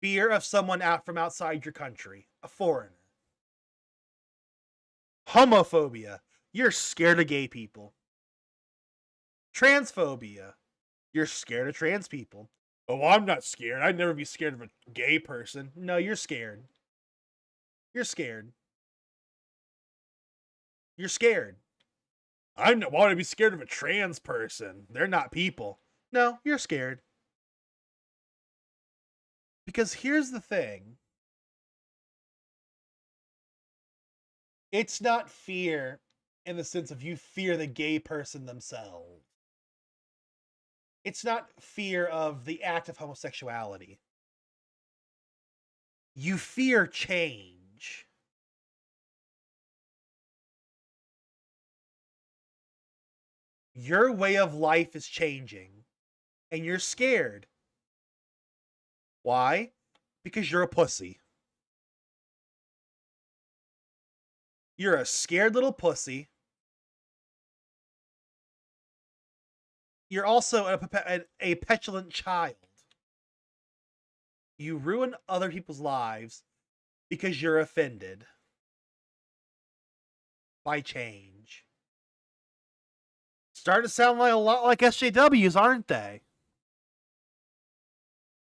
A: fear of someone out from outside your country, a foreigner. Homophobia, you're scared of gay people. Transphobia, you're scared of trans people. Oh, I'm not scared. I'd never be scared of a gay person. No, you're scared. You're scared. You're scared. I don't want to be scared of a trans person. They're not people. No, you're scared. Because here's the thing. It's not fear in the sense of you fear the gay person themselves. It's not fear of the act of homosexuality. You fear change. Your way of life is changing, and you're scared. Why? Because you're a pussy. You're a scared little pussy. You're also a petulant child. You ruin other people's lives because you're offended by change. Starting to sound like a lot like SJWs, aren't they?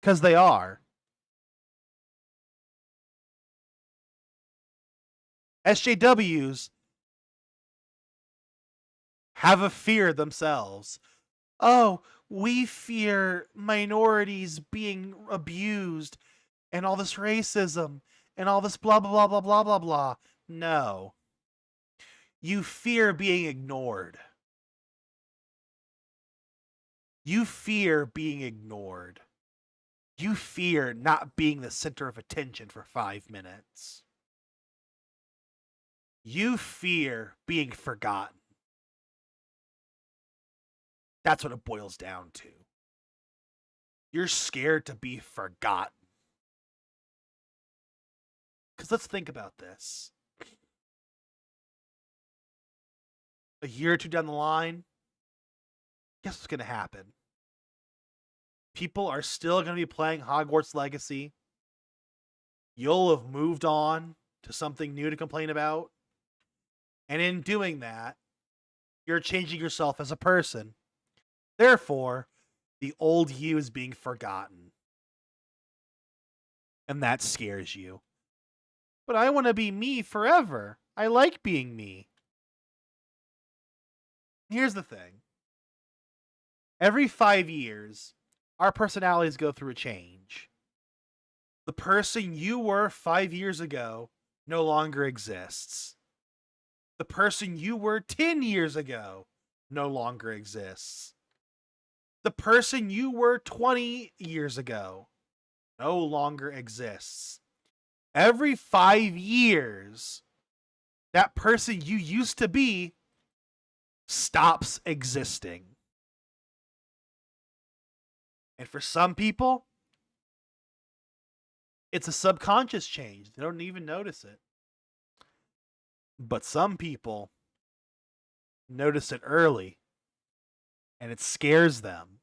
A: Because they are. SJWs have a fear themselves. Oh, we fear minorities being abused and all this racism and all this blah, blah, blah, blah, blah, blah, blah. No. You fear being ignored. You fear being ignored. You fear not being the center of attention for 5 minutes. You fear being forgotten. That's what it boils down to. You're scared to be forgotten. Because let's think about this. A year or two down the line, guess what's going to happen? people are still going to be playing Hogwarts Legacy. You'll have moved on to something new to complain about. And in doing that, you're changing yourself as a person. Therefore, the old you is being forgotten. And that scares you. But I want to be me forever. I like being me. Here's the thing. Every 5 years, our personalities go through a change. The person you were 5 years ago no longer exists. The person you were 10 years ago no longer exists. The person you were 20 years ago no longer exists. Every 5 years, that person you used to be stops existing. And for some people, it's a subconscious change. They don't even notice it. But some people notice it early, and it scares them.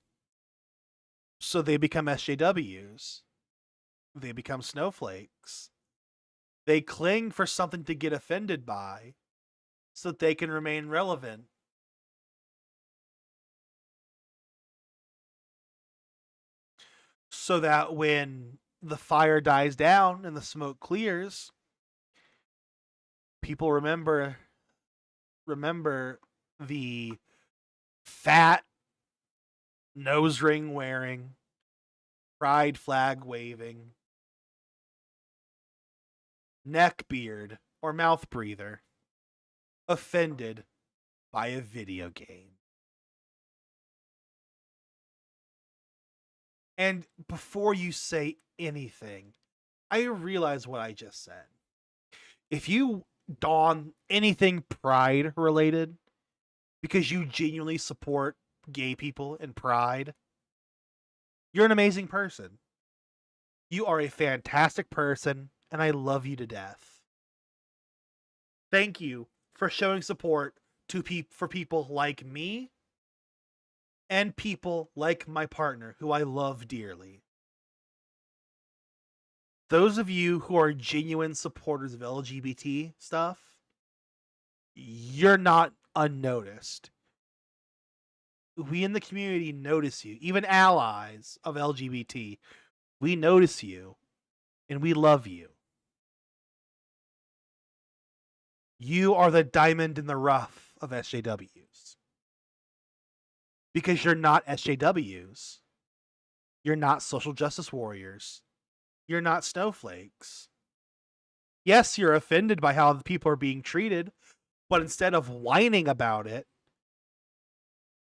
A: So they become SJWs. They become snowflakes. They cling for something to get offended by so that they can remain relevant. So that when the fire dies down and the smoke clears, people remember the fat nose ring wearing, pride flag waving, neck beard or mouth breather offended by a video game. And before you say anything, I realize what I just said. If you don anything pride related because you genuinely support gay people and pride, you're an amazing person. You are a fantastic person, and I love you to death. Thank you for showing support for people like me and people like my partner, who I love dearly. Those of you who are genuine supporters of LGBT stuff, you're not unnoticed. We in the community notice you, even allies of LGBT. We notice you, and we love you. You are the diamond in the rough of SJWs. Because you're not SJWs. You're not social justice warriors. You're not snowflakes. Yes, you're offended by how the people are being treated, but instead of whining about it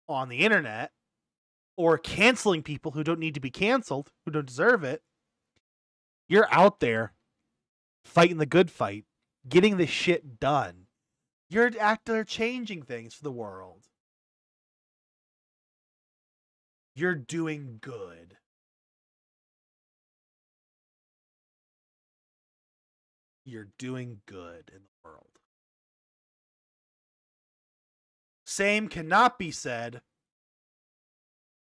A: on the internet or canceling people who don't need to be canceled, who don't deserve it, you're out there fighting the good fight, getting the shit done. You're actively changing things for the world. You're doing good. You're doing good in the world. Same cannot be said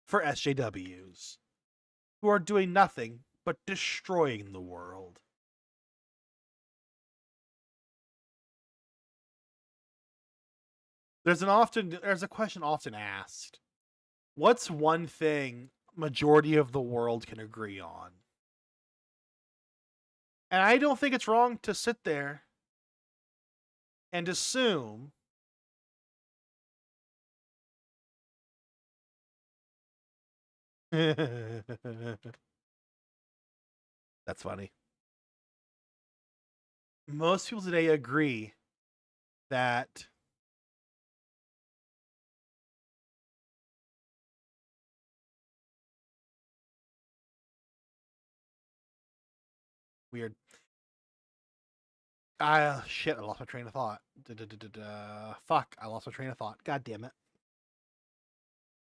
A: for SJWs, who are doing nothing but destroying the world. There's a question often asked. What's one thing majority of the world can agree on? And I don't think it's wrong to sit there and assume that's funny. Most people today agree that weird. Shit, I lost my train of thought. Fuck, I lost my train of thought. God damn it.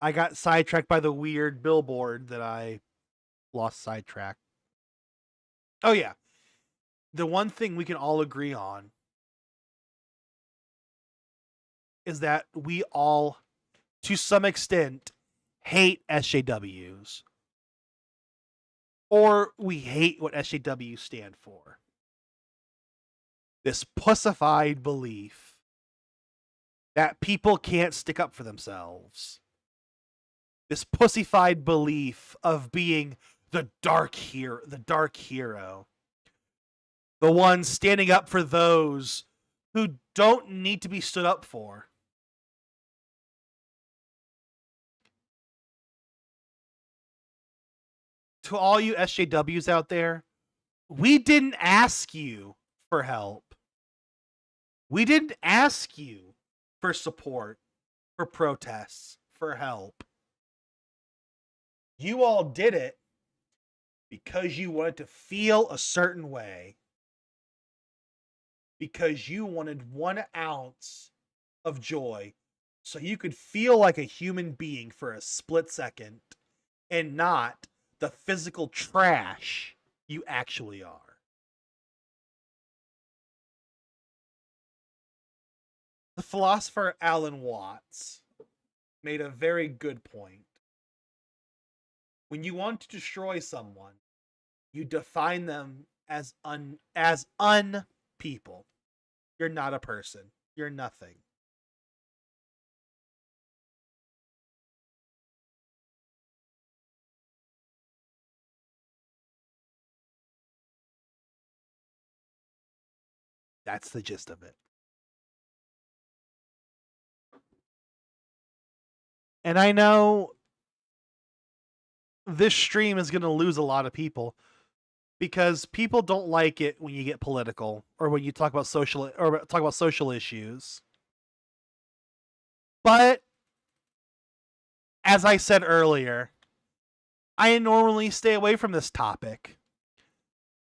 A: I got sidetracked by the weird billboard that I lost sidetrack. Oh, yeah. The one thing we can all agree on is that we all, to some extent, hate SJWs. or we hate what SJWs stand for. This pussified belief that people can't stick up for themselves. This pussified belief of being the dark hero, the one standing up for those who don't need to be stood up for. To all you SJWs out there, we didn't ask you for help. We didn't ask you for support, for protests, for help. You all did it because you wanted to feel a certain way. Because you wanted 1 ounce of joy so you could feel like a human being for a split second and not the physical trash you actually are. The philosopher Alan Watts made a very good point. When you want to destroy someone, you define them as unpeople. You're not a person. You're nothing. That's the gist of it. And I know this stream is going to lose a lot of people because people don't like it when you get political or when you talk about social issues. But as I said earlier, I normally stay away from this topic.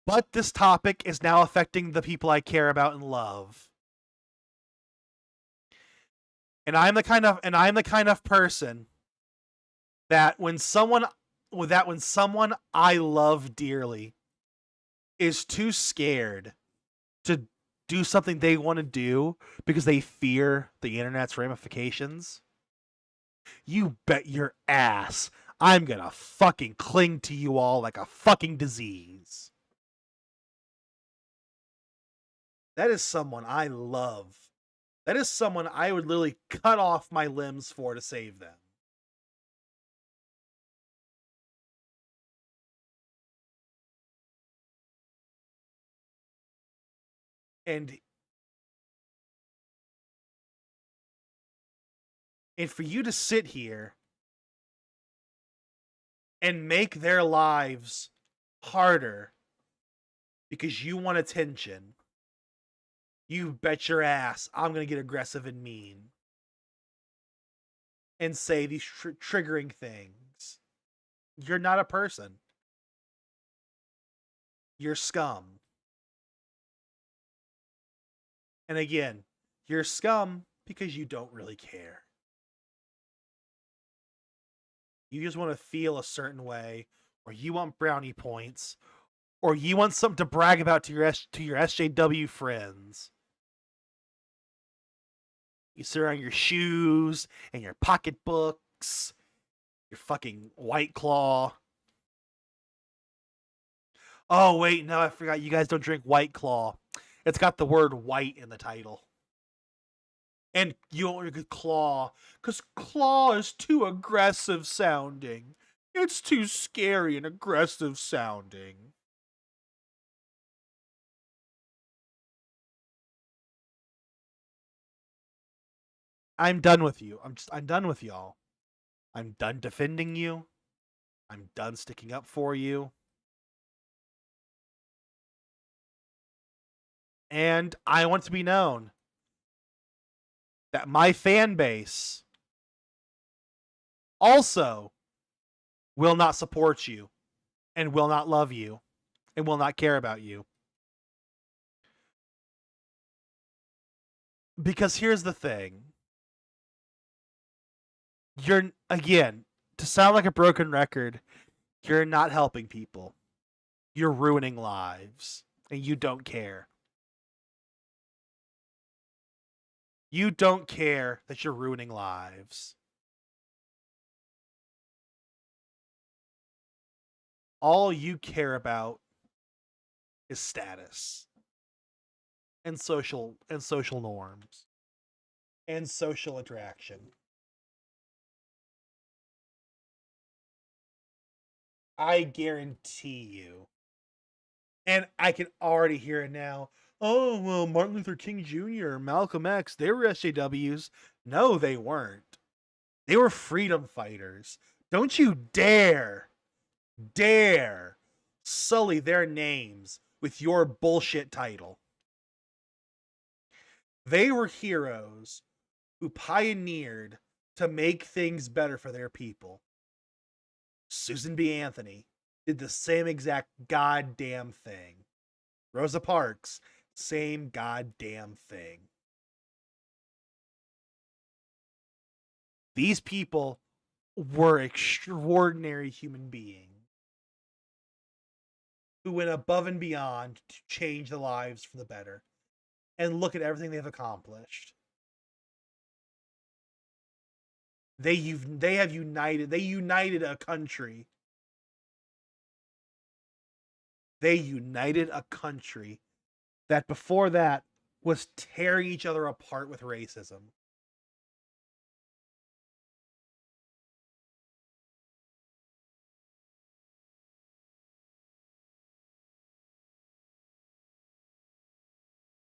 A: But this topic is now affecting the people I care about and love. And I'm the kind of person that when someone I love dearly is too scared to do something they want to do because they fear the internet's ramifications, you bet your ass I'm gonna fucking cling to you all like a fucking disease. That is someone I love. That is someone I would literally cut off my limbs for to save them. And for you to sit here and make their lives harder because you want attention, you bet your ass I'm going to get aggressive and mean and say these triggering things. You're not a person. You're scum. And again, you're scum because you don't really care. You just want to feel a certain way, or you want brownie points, or you want something to brag about to your SJW friends. You sit around your shoes and your pocketbooks, your fucking White Claw. Oh, wait, no, I forgot. You guys don't drink White Claw. It's got the word white in the title. And you don't drink Claw, because Claw is too aggressive sounding. It's too scary and aggressive sounding. I'm done with you. I'm done with y'all. I'm done defending you. I'm done sticking up for you. And I want to be known that my fan base also will not support you and will not love you and will not care about you. Because here's the thing. You're, again, to sound like a broken record, you're not helping people. You're ruining lives, and you don't care. You don't care that you're ruining lives. all you care about is status and social norms and social interaction. I guarantee you, and I can already hear it now. Oh, well, Martin Luther King Jr., Malcolm X, they were SJWs. No, they weren't. They were freedom fighters. Don't you dare sully their names with your bullshit title. They were heroes who pioneered to make things better for their people. Susan B. Anthony did the same exact goddamn thing. Rosa Parks, same goddamn thing. These people were extraordinary human beings who went above and beyond to change the lives for the better. And look at everything they've accomplished. They united a country. They united a country that before that was tearing each other apart with racism.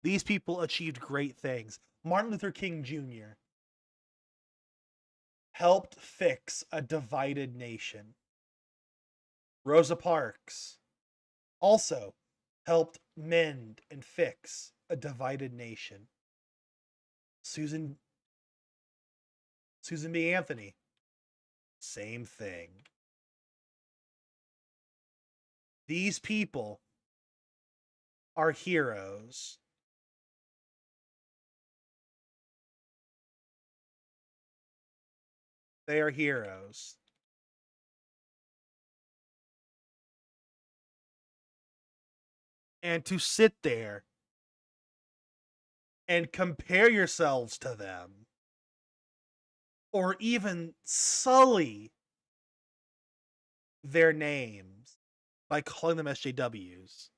A: These people achieved great things. Martin Luther King Jr. helped fix a divided nation. Rosa Parks also helped mend and fix a divided nation. Susan B. Anthony, same thing. These people are heroes. They are heroes. And to sit there and compare yourselves to them, or even sully their names by calling them SJWs,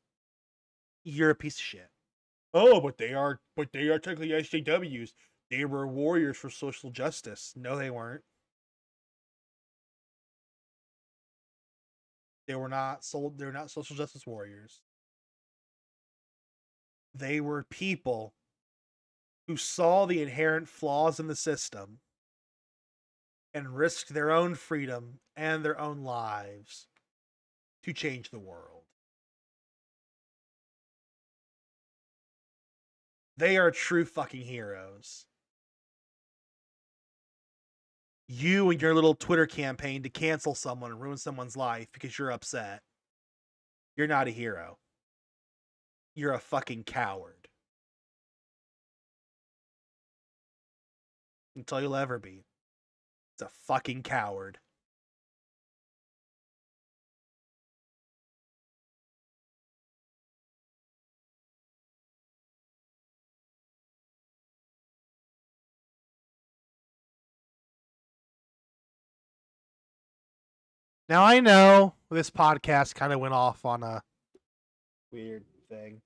A: you're a piece of shit. Oh, but they are technically SJWs. They were warriors for social justice. No, they weren't. They're not social justice warriors. They were people who saw the inherent flaws in the system and risked their own freedom and their own lives to change the world. They are true fucking heroes. You and your little Twitter campaign to cancel someone and ruin someone's life because you're upset. You're not a hero. You're a fucking coward. That's all you'll ever be. It's a fucking coward. Now I know this podcast kind of went off on a weird thing,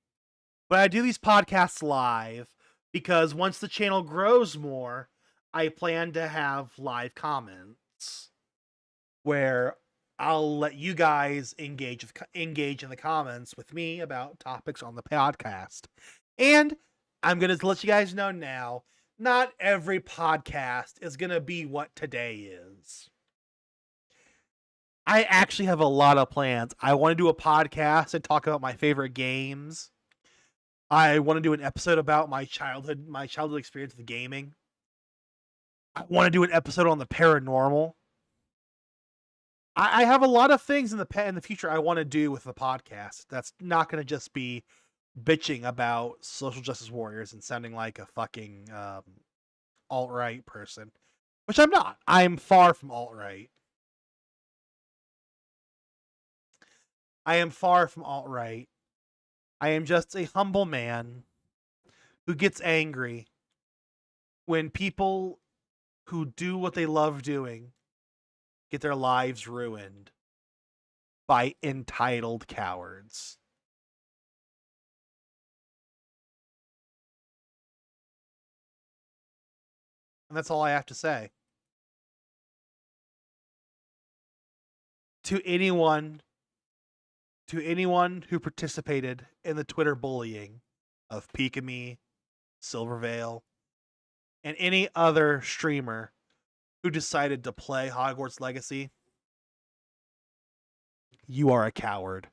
A: but I do these podcasts live because once the channel grows more, I plan to have live comments where I'll let you guys engage in the comments with me about topics on the podcast. And I'm going to let you guys know now, not every podcast is going to be what today is. I actually have a lot of plans. I want to do a podcast and talk about my favorite games. I want to do an episode about my childhood experience with gaming. I want to do an episode on the paranormal. I have a lot of things in the future I want to do with the podcast. That's not going to just be bitching about social justice warriors and sounding like a fucking alt-right person, which I'm not. I'm far from alt-right. I am far from alt-right. I am just a humble man who gets angry when people who do what they love doing get their lives ruined by entitled cowards. And that's all I have to say. To anyone who participated in the Twitter bullying of Pikamee, Silvervale, and any other streamer who decided to play Hogwarts Legacy, you are a coward.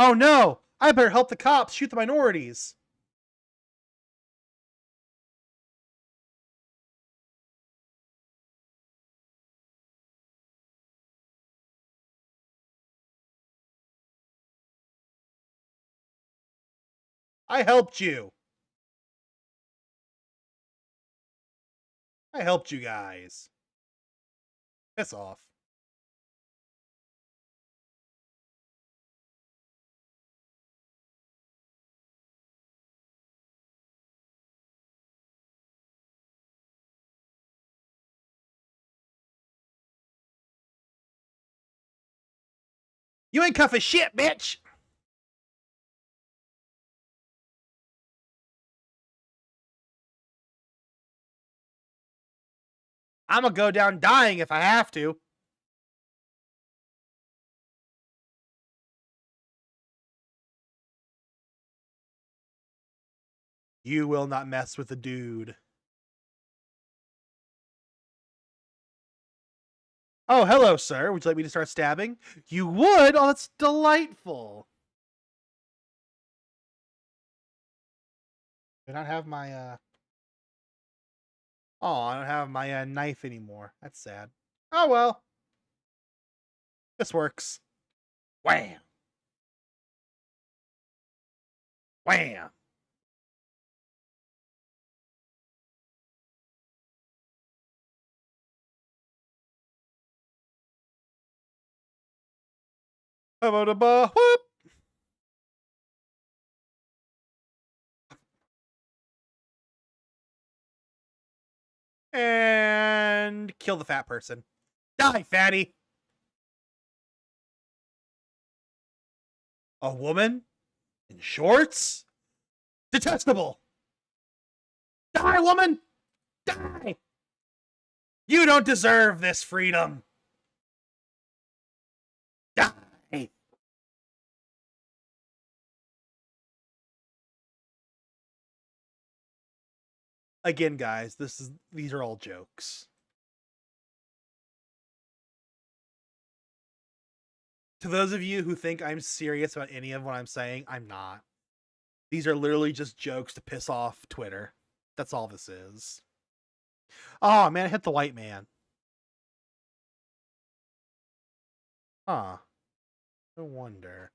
A: Oh no! I better help the cops shoot the minorities. I helped you. I helped you guys. Piss off. You ain't cuff a shit, bitch! I'm gonna go down dying if I have to. You will not mess with the dude. Oh, hello, sir. Would you like me to start stabbing? You would? Oh, that's delightful. I don't have my, Oh, I don't have my knife anymore. That's sad. Oh, well. This works. Wham! Wham! Whoop! And kill the fat person. Die, fatty! A woman? In shorts? Detestable! Die, woman! Die! You don't deserve this freedom! Die! Again, guys, these are all jokes. To those of you who think I'm serious about any of what I'm saying, I'm not. These are literally just jokes to piss off Twitter. That's all this is. Oh, man, I hit the white man. Huh. No wonder.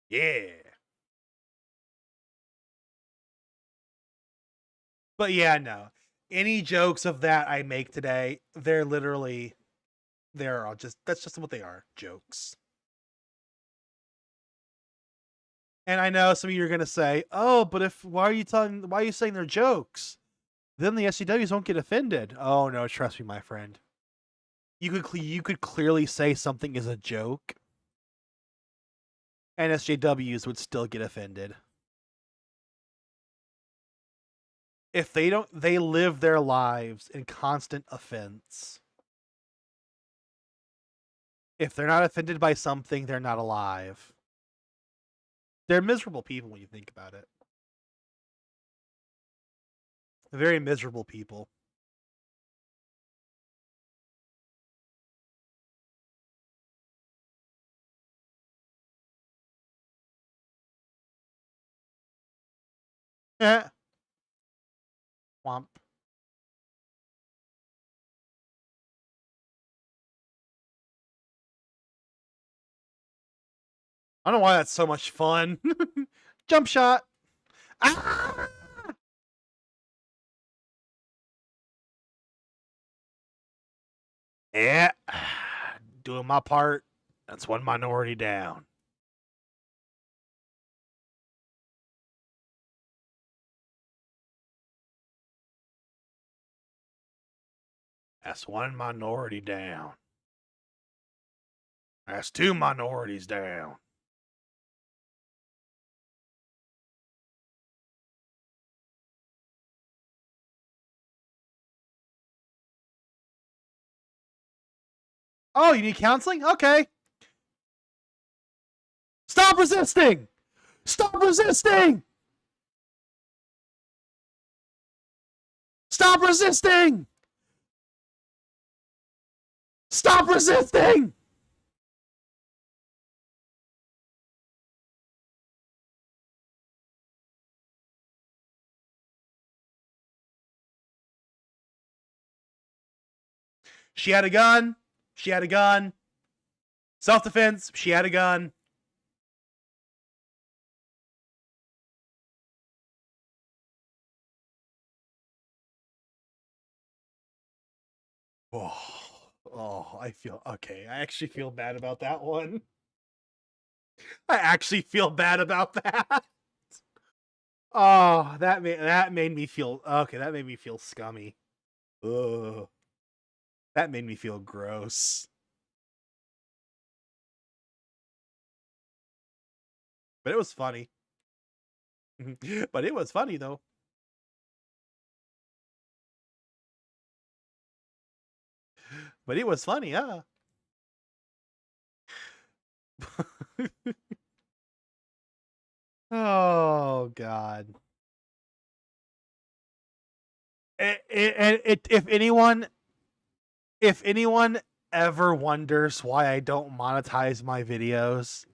A: Yeah. But yeah, no. Any jokes of that I make today, they're all just, that's just what they are, jokes. And I know some of you are gonna say, "Oh, but why are you saying they're jokes? Then the SCWs won't get offended." Oh no, trust me, my friend. You could clearly say something is a joke, and SJWs would still get offended. If they don't, they live their lives in constant offense. If they're not offended by something, they're not alive. They're miserable people when you think about it. Very miserable people. Womp. I don't know why that's so much fun. Jump shot. Ah! Yeah. Doing my part. That's one minority down. That's one minority down. That's two minorities down. Oh, you need counseling? Okay. Stop resisting! Stop resisting! Stop resisting! Stop resisting! She had a gun. She had a gun. Self-defense. She had a gun. Oh, I feel okay. I actually feel bad about that one. I actually feel bad about that. Oh, that made me feel okay. That made me feel scummy. Ugh. That made me feel gross. But it was funny. But it was funny though. But it was funny, huh? Oh God. If anyone ever wonders why I don't monetize my videos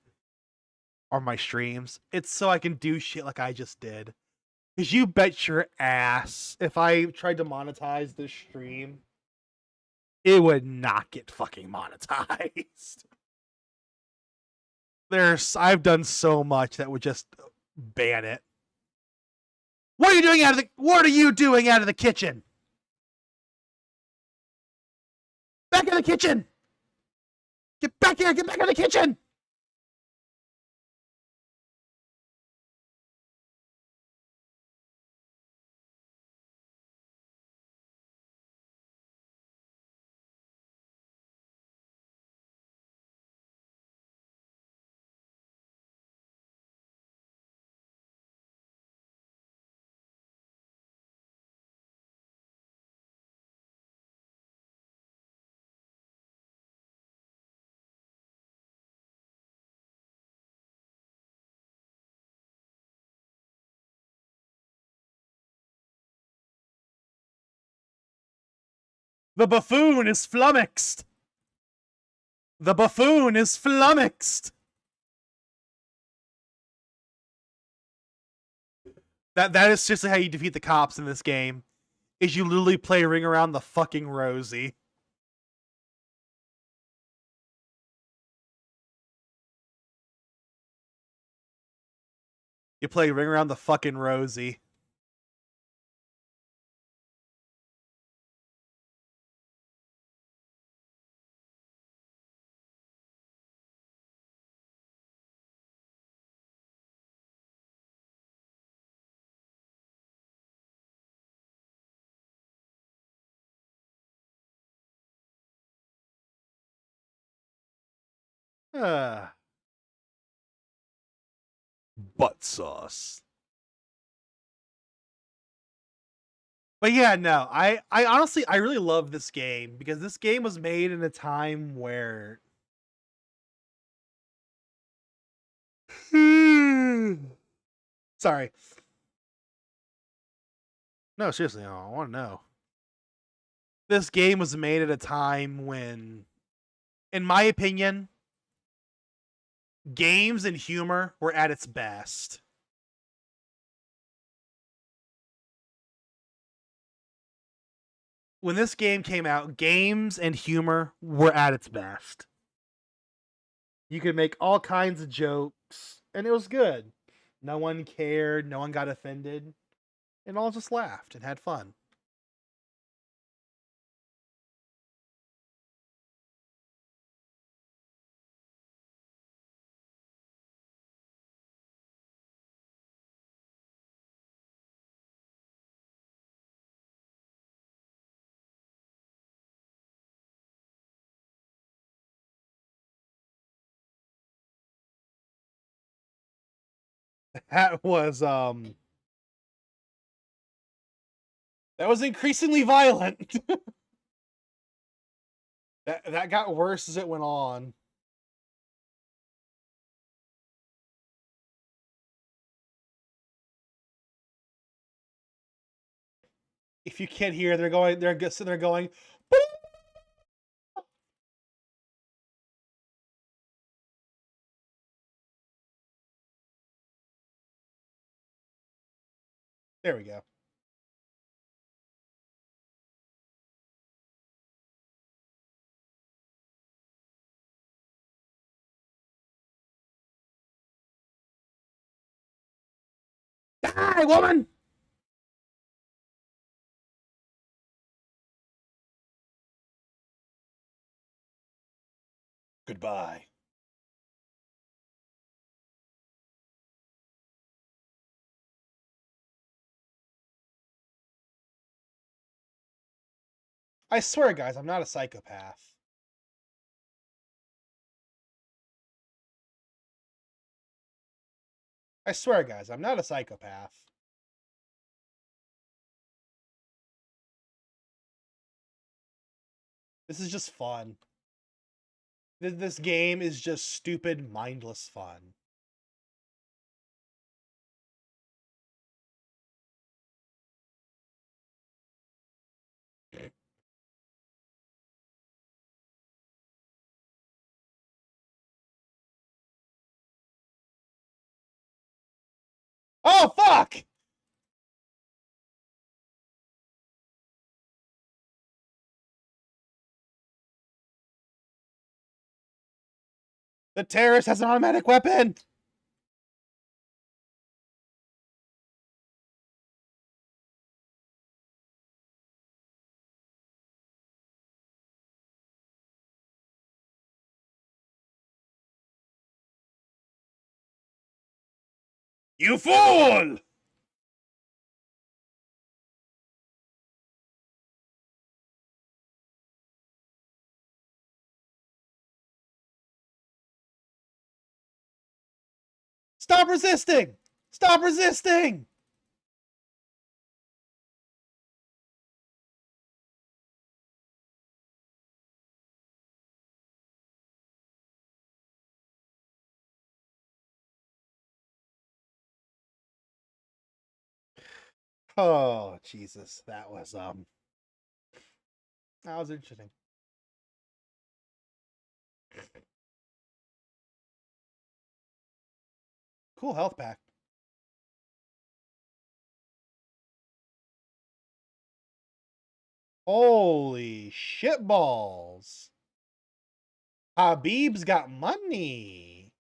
A: or my streams, it's so I can do shit like I just did. Cause you bet your ass if I tried to monetize this stream, it would not get fucking monetized. I've done so much that would just ban it. What are you doing out of the kitchen? Back in the kitchen! Get back here! Get back in the kitchen! The buffoon is flummoxed. The buffoon is flummoxed. That is seriously how you defeat the cops in this game. Is you literally play Ring Around the fucking Rosie. You play Ring Around the fucking Rosie. Butt sauce. But yeah, no, I honestly, I really love this game because this game was made in a time where sorry. No, seriously, I want to know. This game was made at a time when, in my opinion, games and humor were at its best. when this game came out, games and humor were at its best. You could make all kinds of jokes, and it was good. No one cared, no one got offended, and all just laughed and had fun. That was increasingly violent. that got worse as it went on. If you can't hear, they're going. They're going. There we go. Die, woman! Goodbye. I swear, guys, I'm not a psychopath. I swear, guys, I'm not a psychopath. This is just fun. This game is just stupid, mindless fun. Oh, fuck! The terrorist has an automatic weapon! You fool! Stop resisting! Stop resisting! Oh, Jesus. That was interesting. Cool health pack. Holy shitballs. Habib's got money.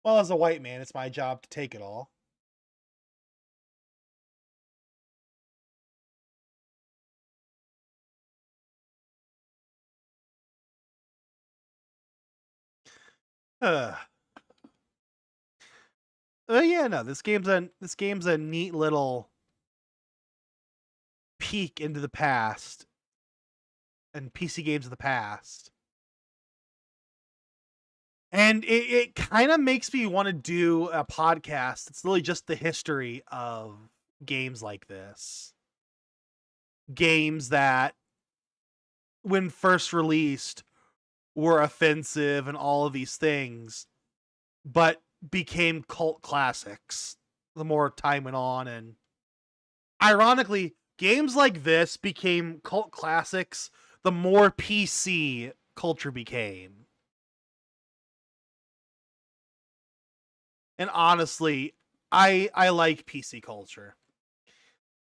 A: Well, as a white man, it's my job to take it all. Yeah, no, this game's a neat little peek into the past and PC games of the past. And it kind of makes me want to do a podcast. It's literally just the history of games like this. Games that, when first released, were offensive and all of these things, but became cult classics the more time went on. And ironically, games like this became cult classics the more PC culture became. And honestly, I like PC culture.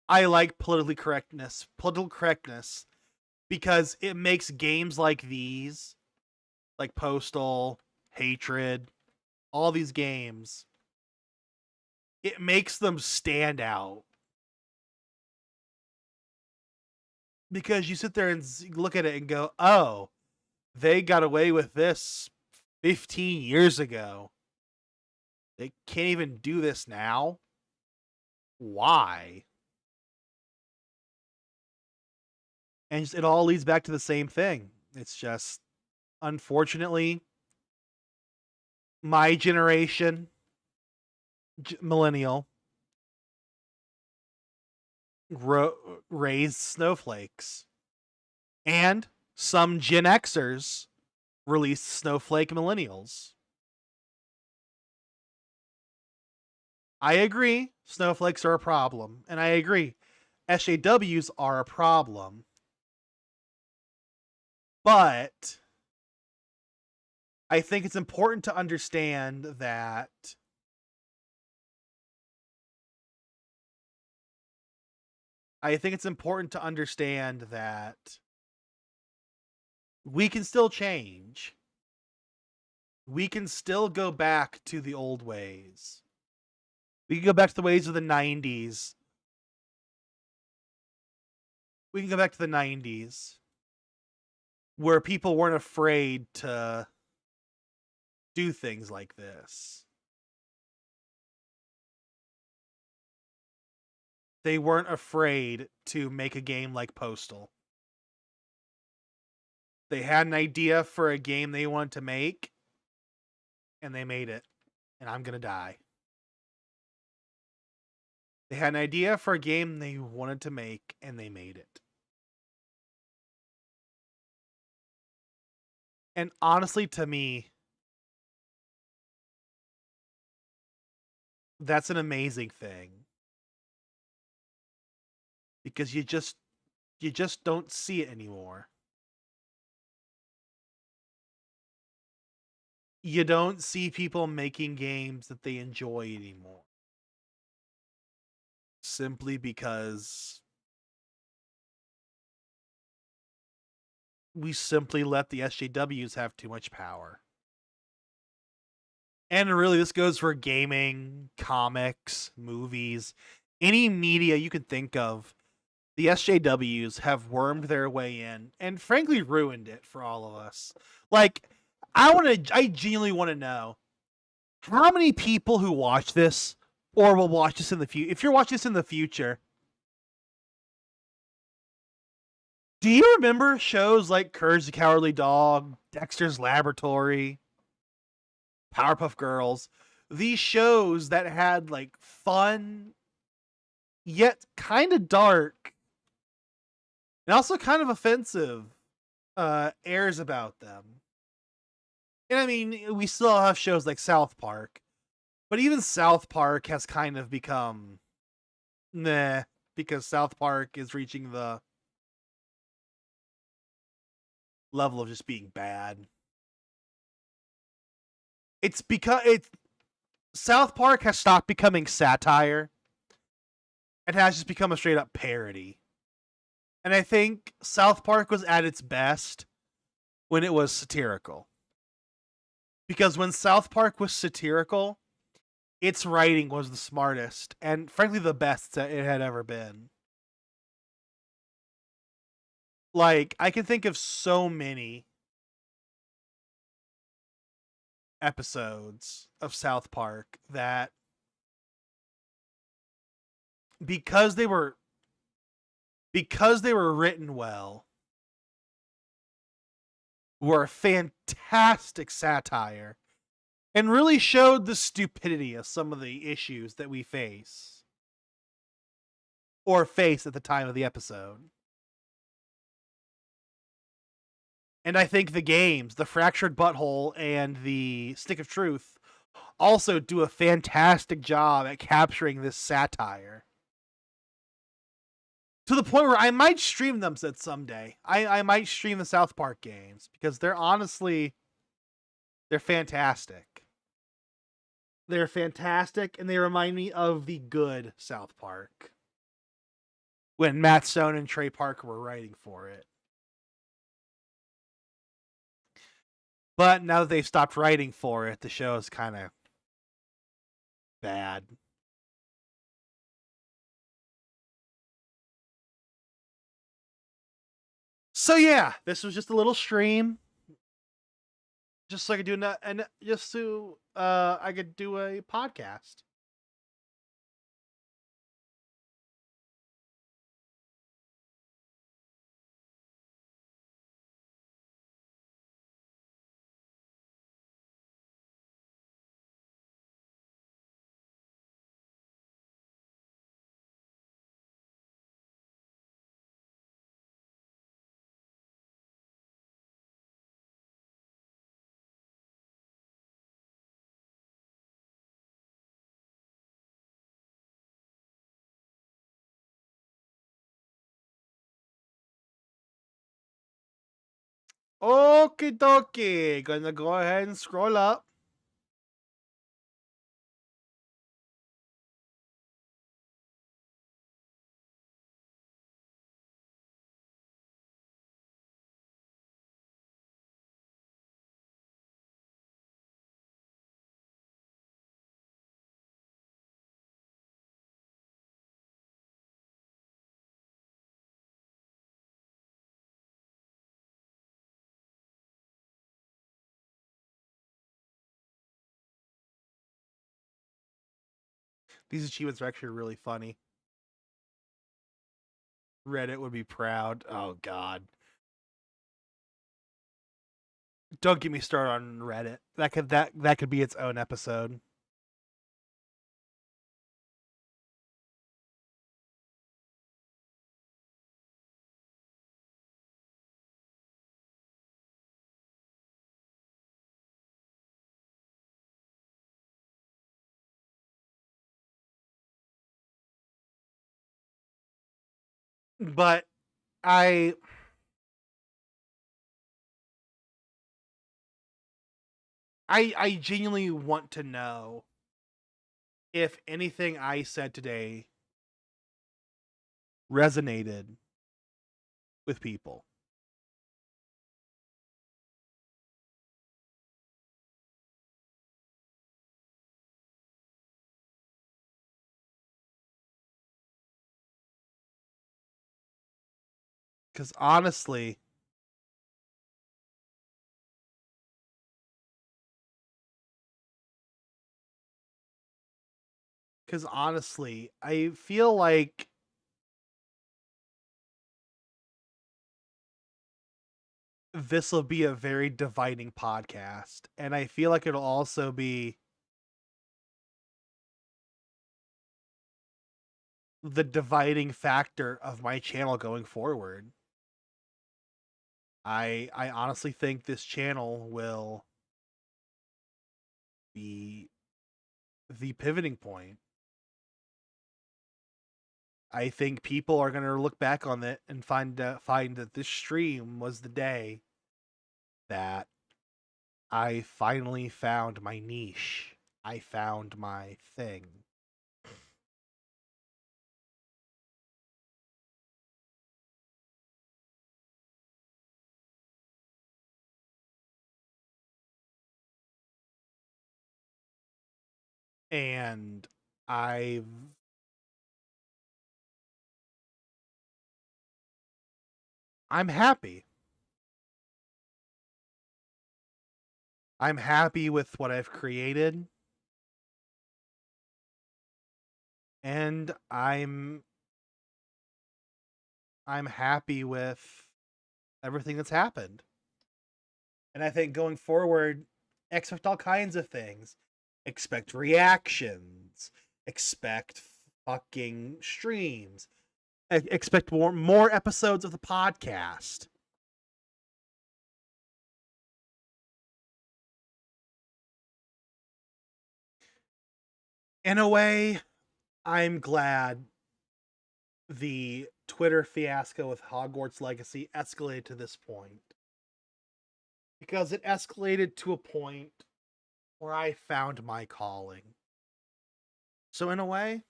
A: I like political correctness, because it makes games like these, like Postal, Hatred, all these games, it makes them stand out. Because you sit there and look at it and go, oh, they got away with this 15 years ago. They can't even do this now? Why? And it all leads back to the same thing. It's just, unfortunately, my generation, millennial, raised snowflakes. And some Gen Xers released snowflake millennials. I agree, snowflakes are a problem. And I agree, SJWs are a problem. But I think it's important to understand that we can still change. We can still go back to the old ways. We can go back to the ways of the 90s. We can go back to the 90s, where people weren't afraid to do things like this. They weren't afraid to make a game like Postal. They had an idea for a game they wanted to make, and they made it. And I'm gonna die. They had an idea for a game they wanted to make, and they made it. And honestly, to me, that's an amazing thing. Because you just don't see it anymore. You don't see people making games that they enjoy anymore. Simply because we simply let the SJWs have too much power. And really, this goes for gaming, comics, movies, any media you can think of. The SJWs have wormed their way in and frankly ruined it for all of us. Like, I genuinely want to know how many people who watch this or will watch this in the future. If you're watching this in the future, do you remember shows like Courage the Cowardly Dog, Dexter's Laboratory, Powerpuff Girls? These shows that had like fun, yet kind of dark, and also kind of offensive airs about them. And I mean, we still have shows like South Park, but even South Park has kind of become meh, because South Park is reaching the level of just being bad. It's because South Park has stopped becoming satire and has just become a straight up parody. And I think South Park was at its best when it was satirical. Because when South Park was satirical, its writing was the smartest and frankly the best that it had ever been. Like, I can think of so many episodes of South Park that, because they were written well, were a fantastic satire and really showed the stupidity of some of the issues that we face or face at the time of the episode. And I think the games, The Fractured Butthole and The Stick of Truth, also do a fantastic job at capturing this satire. To the point where I might stream them someday. I might stream the South Park games because they're fantastic. They're fantastic, and they remind me of the good South Park when Matt Stone and Trey Parker were writing for it. But now that they've stopped writing for it, the show is kind of bad. So yeah, this was just a little stream, just so I could do just so I could do a podcast. Okie dokie, gonna go ahead and scroll up. These achievements are actually really funny. Reddit would be proud. Oh god. Don't get me started on Reddit. That could be its own episode. But I I genuinely want to know if anything I said today resonated with people. Because honestly, I feel like this will be a very dividing podcast. And I feel like it'll also be the dividing factor of my channel going forward. I honestly think this channel will be the pivoting point. I think people are going to look back on it and find that this stream was the day that I finally found my niche. I found my thing. And I've I'm happy. I'm happy with what I've created. And I'm happy with everything that's happened. And I think going forward, expect all kinds of things. Expect reactions. Expect fucking streams. Expect more episodes of the podcast. In a way, I'm glad the Twitter fiasco with Hogwarts Legacy escalated to this point. Because it escalated to a point where I found my calling. So in a way,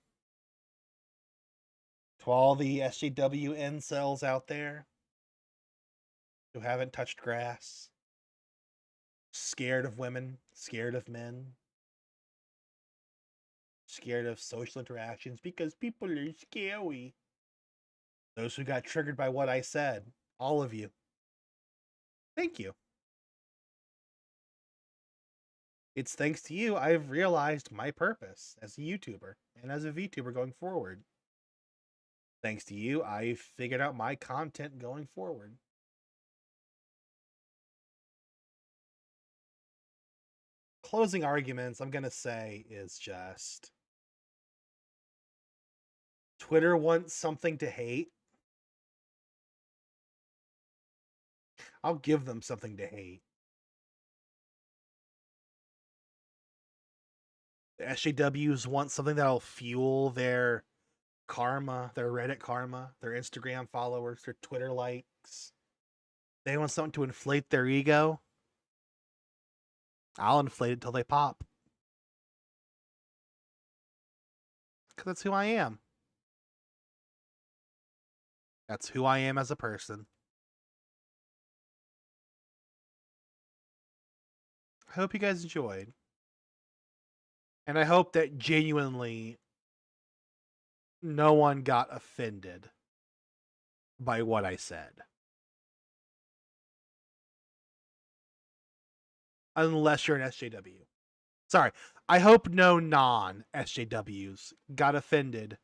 A: to all the SJW incels out there who haven't touched grass, scared of women, scared of men, scared of social interactions because people are scary. Those who got triggered by what I said, all of you, thank you. It's thanks to you I've realized my purpose as a YouTuber and as a VTuber going forward. Thanks to you, I've figured out my content going forward. Closing arguments, I'm gonna say, is just Twitter wants something to hate. I'll give them something to hate. The SJWs want something that'll fuel their karma, their Reddit karma, their Instagram followers, their Twitter likes. They want something to inflate their ego. I'll inflate it till they pop. Because that's who I am. That's who I am as a person. I hope you guys enjoyed. And I hope that genuinely no one got offended by what I said. Unless you're an SJW. Sorry. I hope no non-SJWs got offended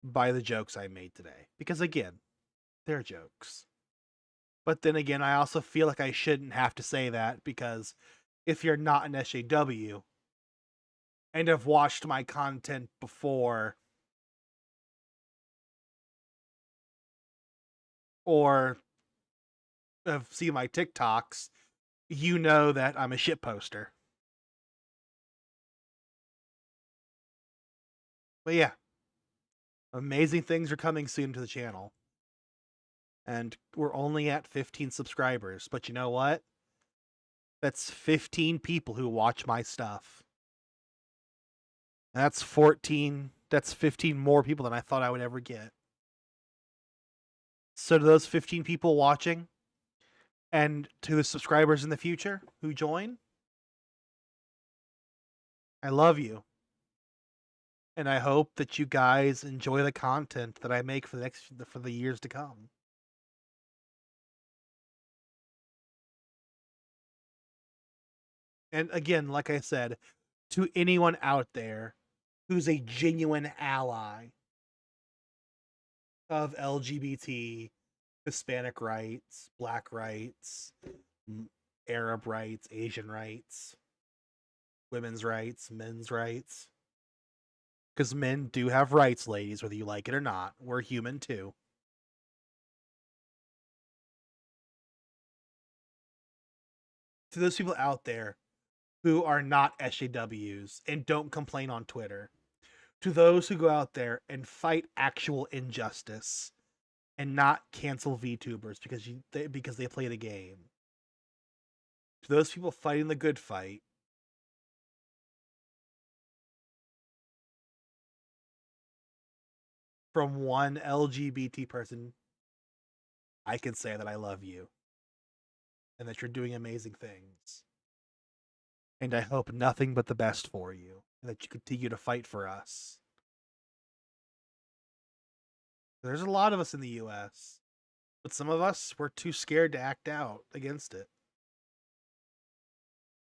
A: by the jokes I made today. Because again, they're jokes. But then again, I also feel like I shouldn't have to say that because if you're not an SJW and have watched my content before or have seen my TikToks, you know that I'm a shit poster. But yeah, amazing things are coming soon to the channel. And we're only at 15 subscribers. But you know what? That's 15 people who watch my stuff. And that's 15 more people than I thought I would ever get. So to those 15 people watching, and to the subscribers in the future who join, I love you. And I hope that you guys enjoy the content that I make for the years to come. And again, like I said, to anyone out there who's a genuine ally of LGBT, Hispanic rights, Black rights, Arab rights, Asian rights, women's rights, men's rights. Because men do have rights, ladies, whether you like it or not. We're human too. To those people out there who are not SJWs and don't complain on Twitter, to those who go out there and fight actual injustice and not cancel VTubers because they play the game, to those people fighting the good fight, from one LGBT person, I can say that I love you and that you're doing amazing things. And I hope nothing but the best for you and that you continue to fight for us. There's a lot of us in the US, but some of us were too scared to act out against it.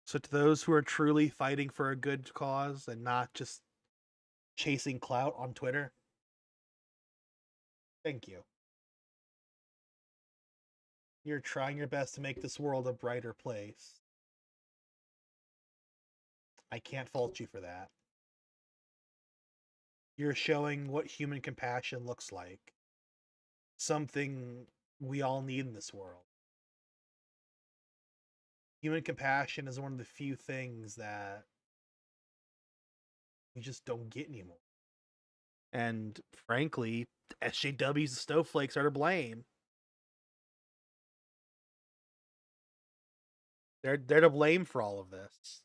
A: So to those who are truly fighting for a good cause and not just chasing clout on Twitter, thank you. You're trying your best to make this world a brighter place. I can't fault you for that. You're showing what human compassion looks like. Something we all need in this world. Human compassion is one of the few things that we just don't get anymore. And frankly, SJWs and snowflakes are to blame. They're to blame for all of this.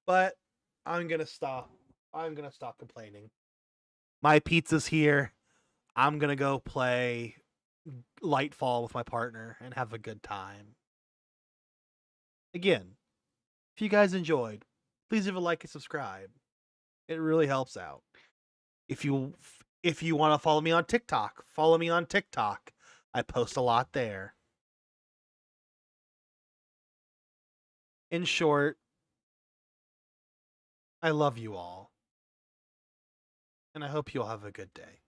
A: But I'm gonna stop. I'm gonna stop complaining. My pizza's here. I'm gonna go play Lightfall with my partner and have a good time. Again, if you guys enjoyed, please leave a like and subscribe. It really helps out. If you want to follow me on TikTok, follow me on TikTok. I post a lot there. In short, I love you all. And I hope you all have a good day.